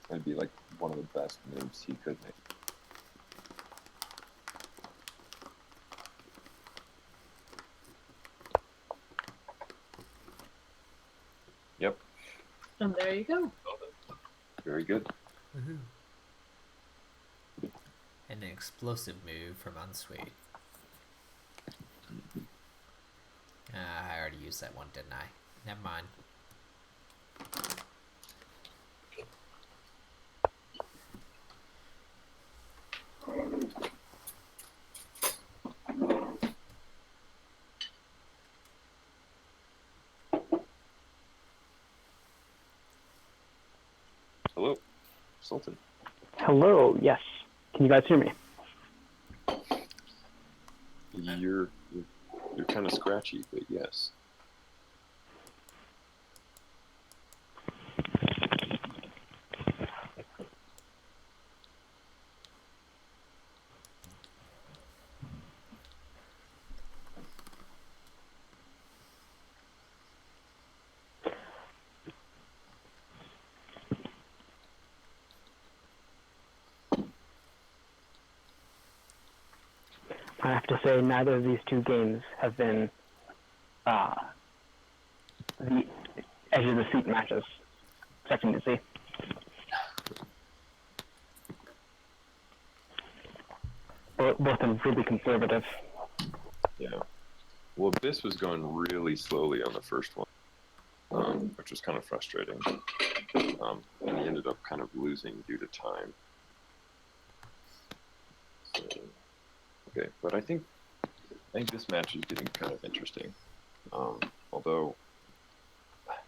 Speaker 1: That'd be like one of the best moves he could make. Yep.
Speaker 3: And there you go.
Speaker 1: Very good.
Speaker 2: Woohoo. And an explosive move from UnSweet. I already used that one, didn't I? Never mind.
Speaker 1: Hello, Sultan.
Speaker 4: Hello, yes. Can you guys hear me?
Speaker 1: You're kind of scratchy, but yes.
Speaker 4: I have to say neither of these two games have been the edge of the seat matches. Expecting to see. Both are really conservative.
Speaker 1: Yeah. Well, Abyss was going really slowly on the first one, which was kind of frustrating. And he ended up kind of losing due to time. So, okay, but I think this match is getting kind of interesting. Although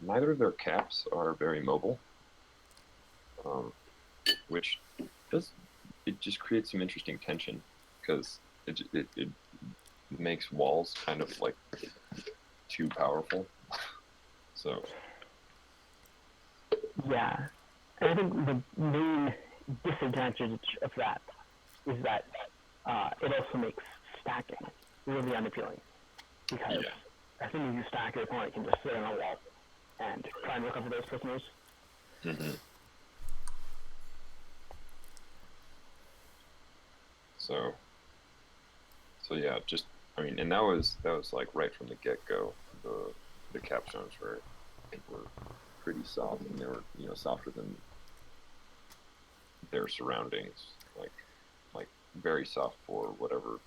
Speaker 1: neither of their caps are very mobile, which it just creates some interesting tension because it makes walls kind of like too powerful. So
Speaker 4: Yeah, and I think the main disadvantage of that is that it also makes stacking really unappealing because as soon as you stack, your opponent can just sit on a wall and try and recover those prisoners.
Speaker 1: Mm-hmm. So yeah, just I mean, and that was like right from the get go. The capstones were pretty soft, and they were softer than their surroundings, like very soft for whatever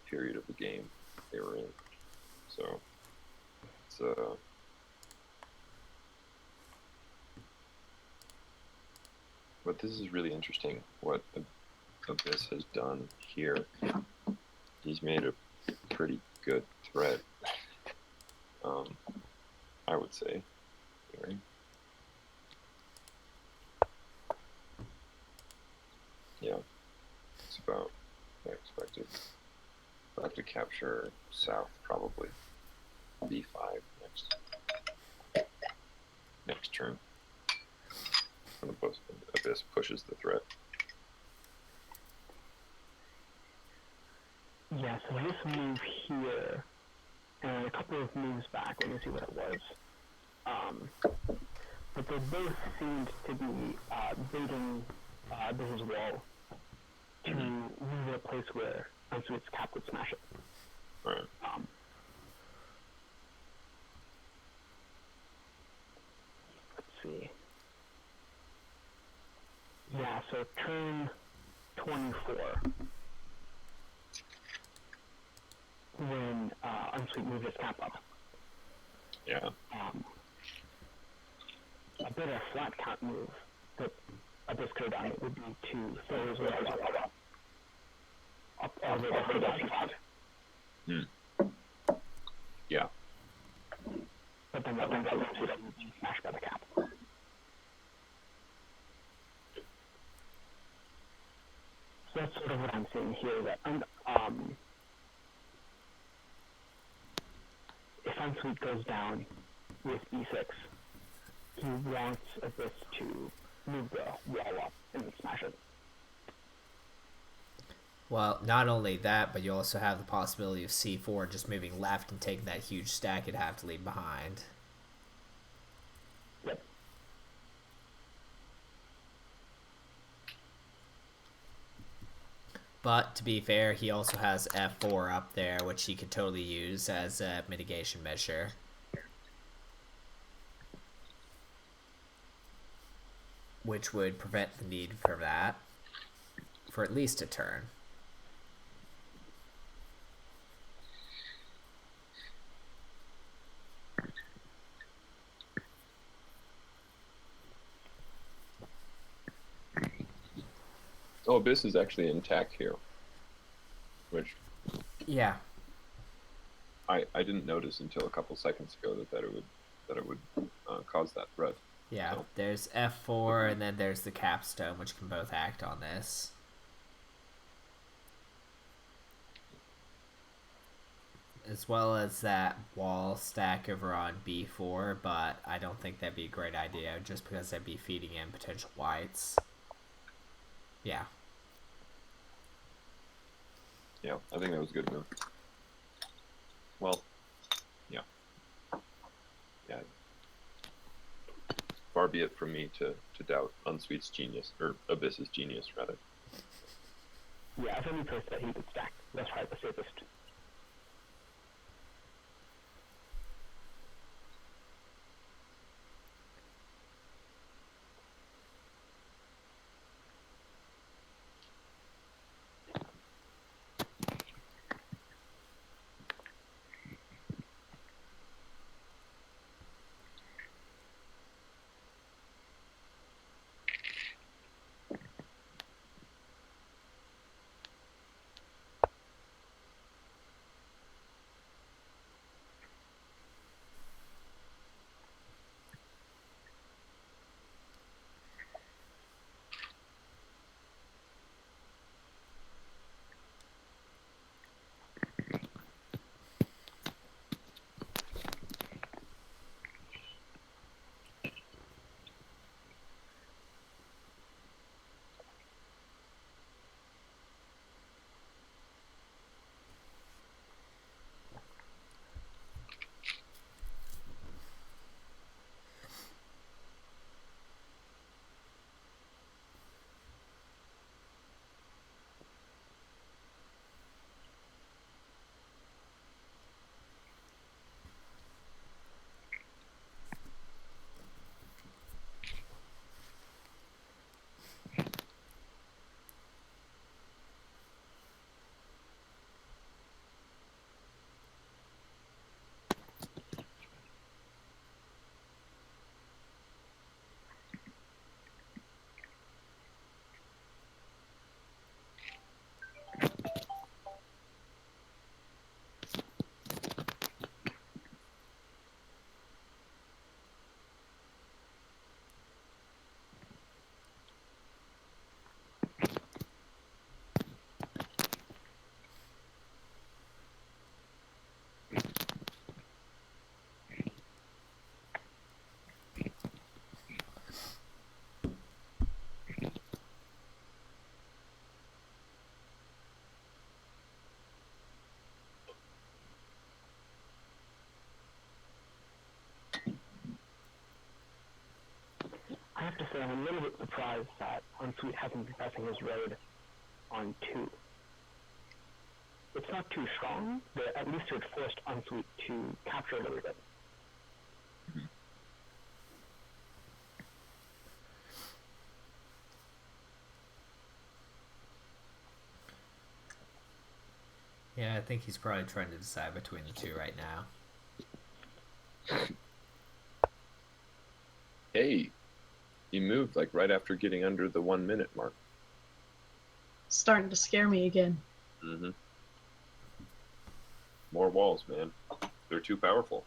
Speaker 1: period of the game they were in. So it's but this is really interesting what Abyss has done here. He's made a pretty good thread, I would say. Right? Yeah, it's about what I expected. I'll have to capture south probably. B5 next turn. When the Abyss pushes the threat.
Speaker 4: Yeah, so this move here and a couple of moves back, let me see what it was. But they both seemed to be baiting Abyss's wall to move a place where UnSweet's cap would smash it.
Speaker 1: Right.
Speaker 4: Let's see. Yeah, so turn 24. When UnSweet moved his cap up.
Speaker 1: Yeah.
Speaker 4: A bit of a flat count move that Abyss could have done would be to throw his walls up all the way to C5.
Speaker 1: Yeah.
Speaker 4: But then that would be smashed by the cap. So that's sort of what I'm seeing here, that if UnSweet goes down with E6, he wants Abyss to move the wall up and smash it.
Speaker 2: Well, not only that, but you also have the possibility of C4 just moving left and taking that huge stack you'd have to leave behind.
Speaker 4: Yep.
Speaker 2: But to be fair, he also has F4 up there, which he could totally use as a mitigation measure. Which would prevent the need for that for at least a turn.
Speaker 1: Oh, Abyss is actually intact here, which
Speaker 2: Yeah.
Speaker 1: I didn't notice until a couple seconds ago that it would cause that threat.
Speaker 2: Yeah,
Speaker 1: So.
Speaker 2: there's F4 and then there's the capstone, which can both act on this. As well as that wall stack over on B4, but I don't think that'd be a great idea just because that'd be feeding in potential whites. Yeah.
Speaker 1: Yeah, I think that was a good move. Well, yeah. Yeah. Far be it from me to doubt UnSweet's genius, or Abyss's genius, rather.
Speaker 4: Yeah, if any place that he could stack, that's probably the safest. So I'm a little bit surprised that UnSweet hasn't been pressing his raid on 2. It's not too strong, but at least it forced UnSweet to capture it a little bit.
Speaker 2: Yeah, I think he's probably trying to decide between the two right now.
Speaker 1: Hey, he moved like right after getting under the 1 minute mark.
Speaker 3: Starting to scare me again.
Speaker 1: Mm-hmm. More walls, man. They're too powerful.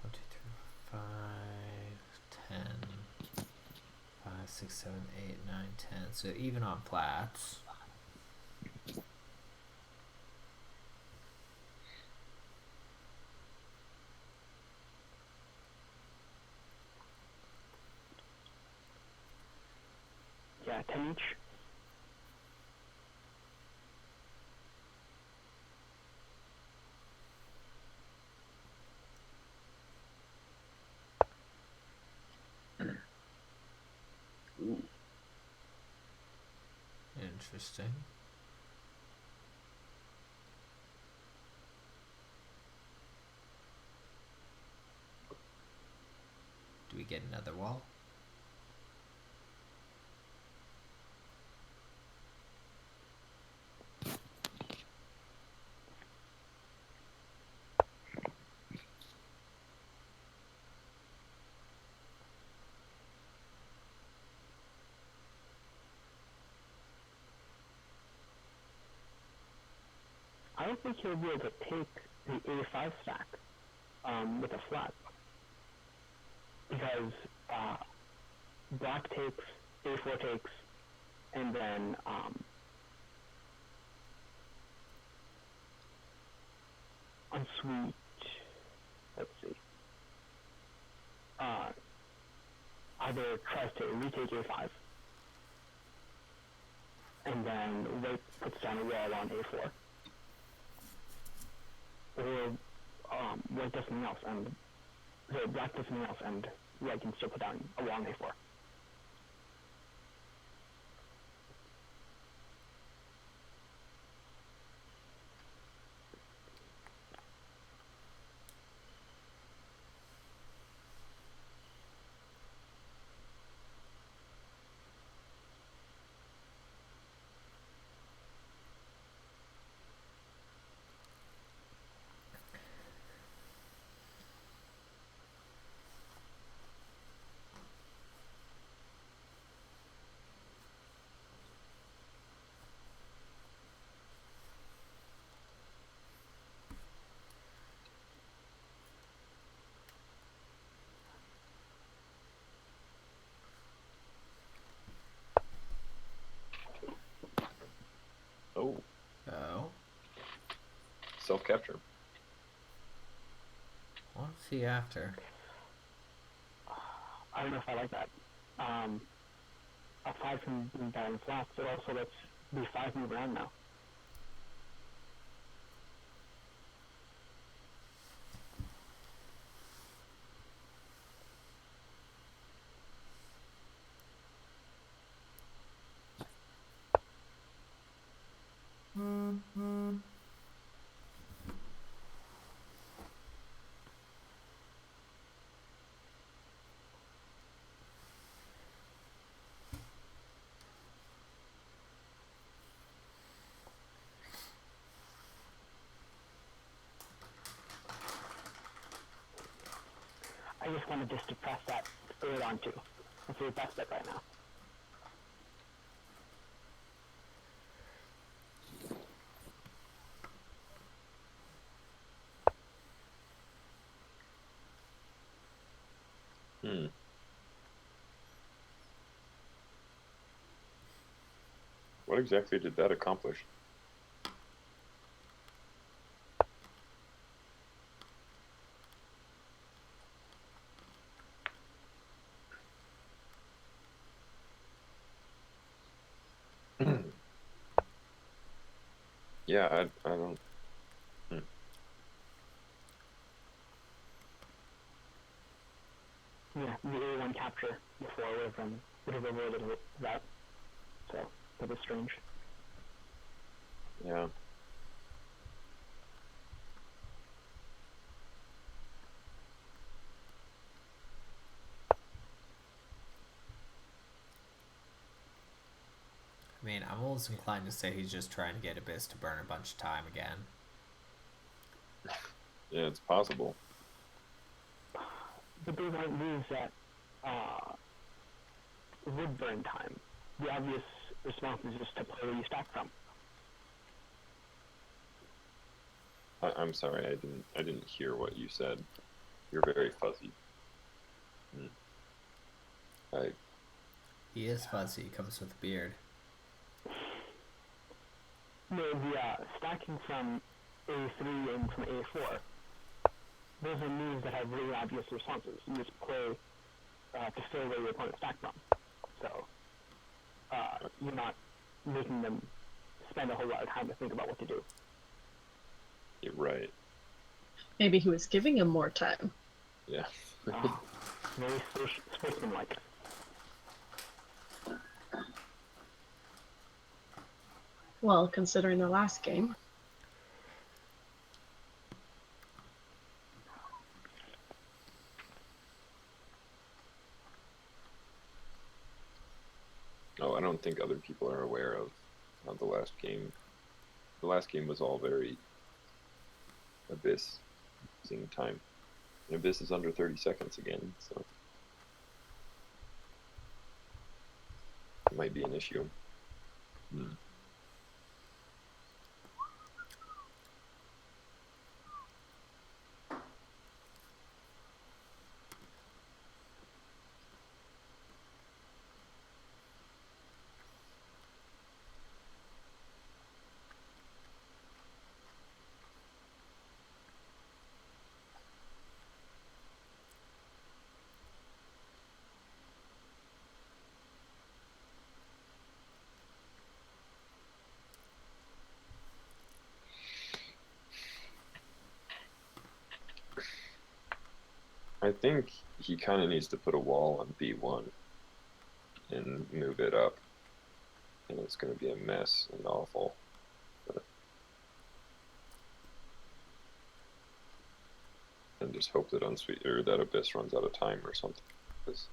Speaker 2: One, two, three, 5, 10, 5, 6, 7, 8, 9, 10. So even on plats.
Speaker 4: Yeah, 10 each.
Speaker 1: Ooh.
Speaker 2: Interesting. Do we get another wall?
Speaker 4: I don't think he'll be able to take the A5 stack with a flat. Because black takes, A4 takes, and then UnSweet, let's see, either tries to retake A5, and then white puts down a wall on A4, or white does something else, and the black does something else, and white can still put down a wall on A4.
Speaker 1: Oh.
Speaker 2: Oh.
Speaker 1: Self-capture.
Speaker 2: What's he after?
Speaker 4: I don't know if I like that. A 5 can be better in flats, but also lets B5 move around now. I just want to just depress that third onto. That's the best bet right now.
Speaker 1: What exactly did that accomplish? Yeah, I don't. Hmm.
Speaker 4: Yeah, the A1 capture before would have avoided that. So that was strange.
Speaker 1: Yeah.
Speaker 2: I mean, I'm almost inclined to say he's just trying to get Abyss to burn a bunch of time again.
Speaker 1: Yeah, it's possible.
Speaker 4: But those aren't moves that would burn time. The obvious response is just to play where you stack from.
Speaker 1: I'm sorry, I didn't hear what you said. You're very fuzzy.
Speaker 2: He is fuzzy. He comes with a beard.
Speaker 4: No, the stacking from A3 and from A4, those are moves that have really obvious responses. You just play to fill where your opponent stacked from. So you're not making them spend a whole lot of time to think about what to do.
Speaker 1: You're right.
Speaker 3: Maybe he was giving him more time.
Speaker 1: Yeah.
Speaker 4: Very sportsmanlike.
Speaker 3: Well, considering the last game.
Speaker 1: Oh, I don't think other people are aware of the last game. The last game was all very Abyss using time. And Abyss is under 30 seconds again, so it might be an issue. I think he kind of needs to put a wall on B1 and move it up, and it's going to be a mess and awful. But... and just hope that UnSweet or that Abyss runs out of time or something, because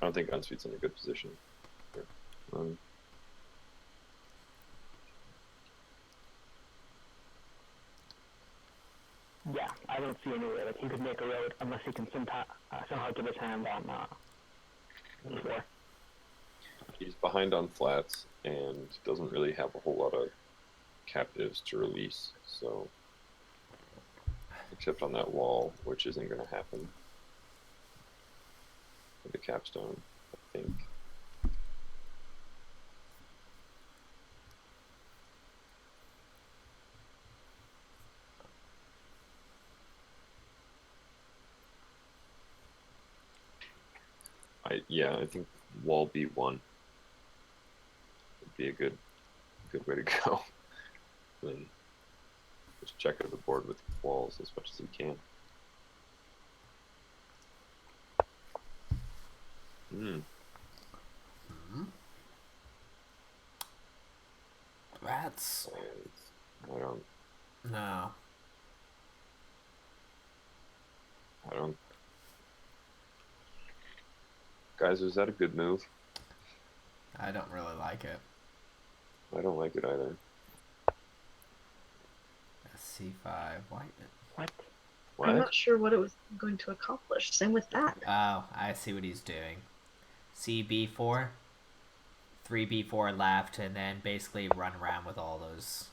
Speaker 1: I don't think UnSweet's in a good position here.
Speaker 4: Yeah, I don't see any way that he could make a road unless he can somehow get his hand on E4.
Speaker 1: He's behind on flats and doesn't really have a whole lot of captives to release, so except on that wall, which isn't going to happen with the capstone, I think. I think wall B1 would be a good way to go. Then just check out the board with walls as much as you can.
Speaker 2: Rats.
Speaker 1: I don't.
Speaker 2: No.
Speaker 1: I don't. Guys, is that a good move?
Speaker 2: I don't really like it.
Speaker 1: I don't like it either.
Speaker 2: C5. Why?
Speaker 4: What?
Speaker 3: I'm not sure what it was going to accomplish. Same with that.
Speaker 2: Oh, I see what he's doing. CB4. 3B4 left, and then basically run around with all those.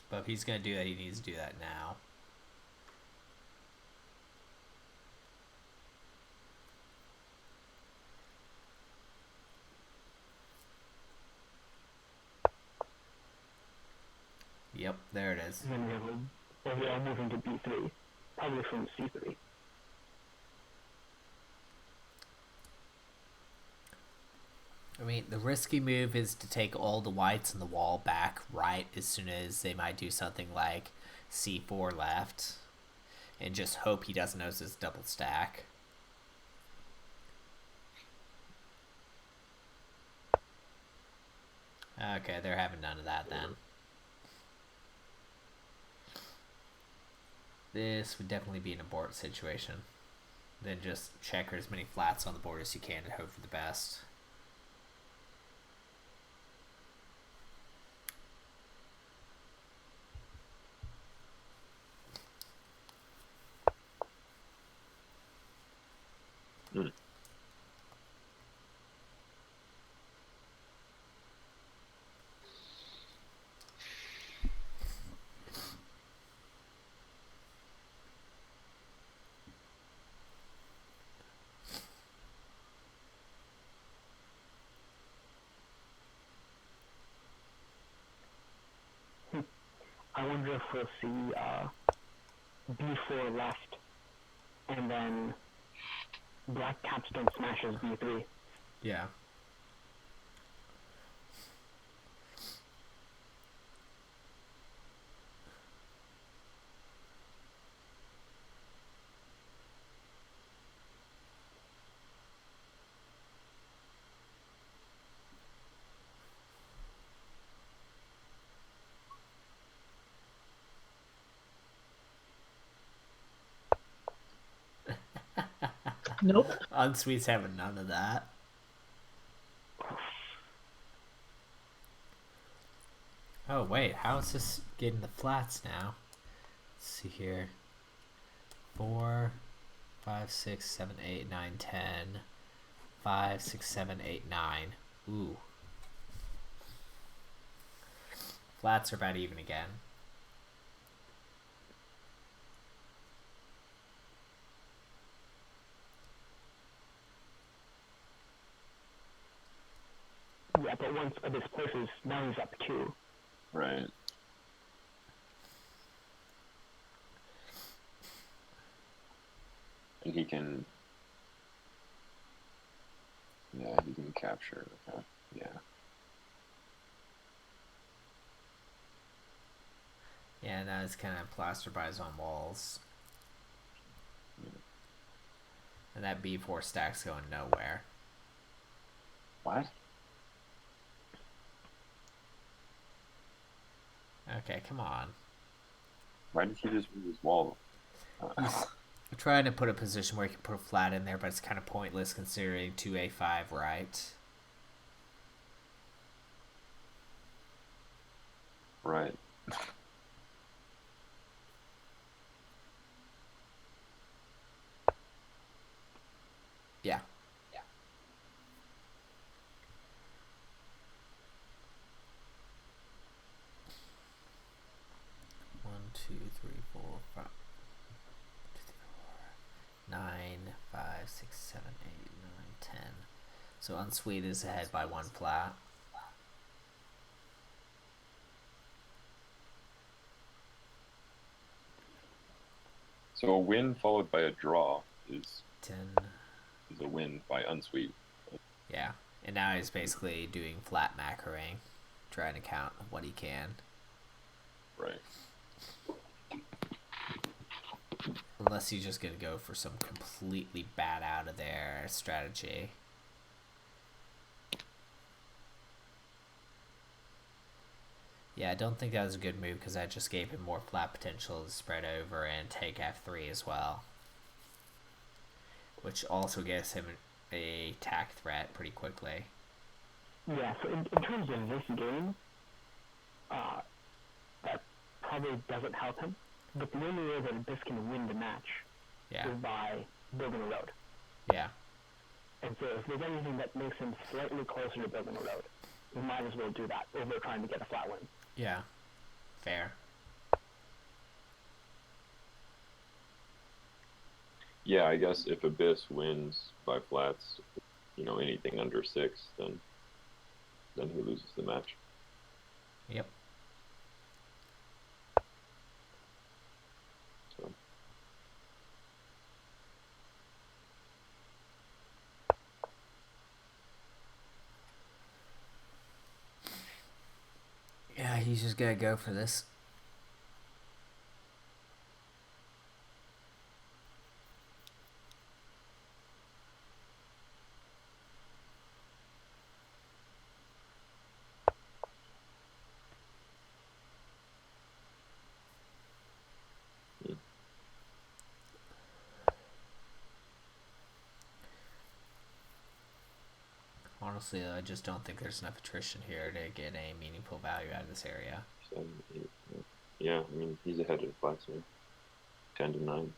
Speaker 2: But if he's going to do that, he needs to do that now. Yep, there it is.
Speaker 4: And then we have overall moving to B3, probably from C3.
Speaker 2: I mean, the risky move is to take all the whites on the wall back right as soon as they might do something like c4 left, and just hope he doesn't notice his double stack. Okay, they're having none of that then. This would definitely be an abort situation. Then just checker as many flats on the board as you can and hope for the best.
Speaker 4: I wonder if we'll see b4 left, and then black capstone smashes b3.
Speaker 2: Yeah.
Speaker 3: Nope.
Speaker 2: UnSweet's having none of that. Oh, wait. How is this getting the flats now? Let's see here. 4, 5, 6, 7, 8, 9, 10. 5, 6, 7, 8, 9. Ooh. Flats are about even again.
Speaker 4: Yeah, but once Abyss places, now he's up 2.
Speaker 1: Right. And he can... Yeah, he can capture. Yeah.
Speaker 2: Yeah, now it's kind of plastered by his own walls.
Speaker 1: Yeah.
Speaker 2: And that b4 stack's going nowhere.
Speaker 1: What?
Speaker 2: Okay, come on.
Speaker 1: Why did he just move his wall?
Speaker 2: He's trying to put a position where he can put a flat in there, but it's kind of pointless considering 2a5 right.
Speaker 1: Right.
Speaker 2: Yeah. 1, 2, 3, 4, 5, 9, 5, 6, 7, 8, 9, 10. So UnSweet is ahead by 1 flat.
Speaker 1: So a win followed by a draw is
Speaker 2: 10.
Speaker 1: a win by UnSweet.
Speaker 2: Yeah. And now he's basically doing flat macroing, trying to count what he can.
Speaker 1: Right.
Speaker 2: Unless he's just going to go for some completely bad out of there strategy. Yeah, I don't think that was a good move because that just gave him more flat potential to spread over and take f3 as well. Which also gives him a tack threat pretty quickly.
Speaker 4: Yeah, so in terms of this game, that probably doesn't help him. But the only way that Abyss can win the match is by building a road.
Speaker 2: Yeah.
Speaker 4: And so if there's anything that makes him slightly closer to building a road, we might as well do that over trying to get a flat win.
Speaker 2: Yeah. Fair.
Speaker 1: Yeah, I guess if Abyss wins by flats, anything under 6, then he loses the match.
Speaker 2: Yep.
Speaker 1: So.
Speaker 2: Yeah, he's just gonna go for this. Honestly, I just don't think there's enough attrition here to get any meaningful value out of this area.
Speaker 1: 7, 8, yeah. I mean, he's ahead of the blacksmith. 10 to 9.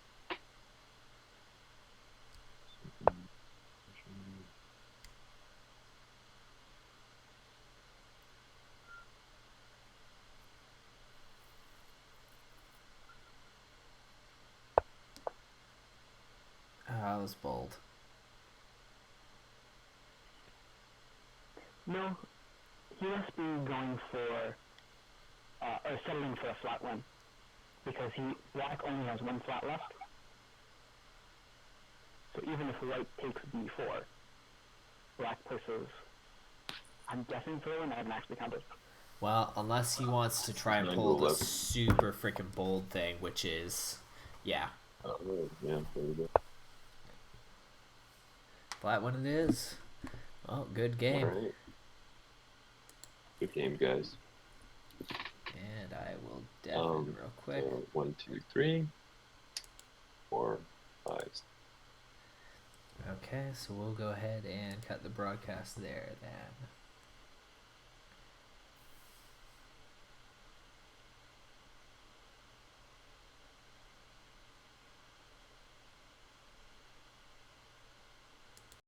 Speaker 2: Oh, that was bold.
Speaker 4: No, he must be going for, or settling for a flat one, because black only has one flat left. So even if white takes b4, black places, I'm guessing throw, and I haven't actually counted.
Speaker 2: Well, unless he wants to try and pull the super freaking bold thing, which is, yeah.
Speaker 1: Oh, yeah, there we go.
Speaker 2: Flat one it is. Well, good game.
Speaker 1: All right. Good game, guys.
Speaker 2: And I will definitely real quick.
Speaker 1: So 1, 2, 3, 4, 5.
Speaker 2: Okay, so we'll go ahead and cut the broadcast there then.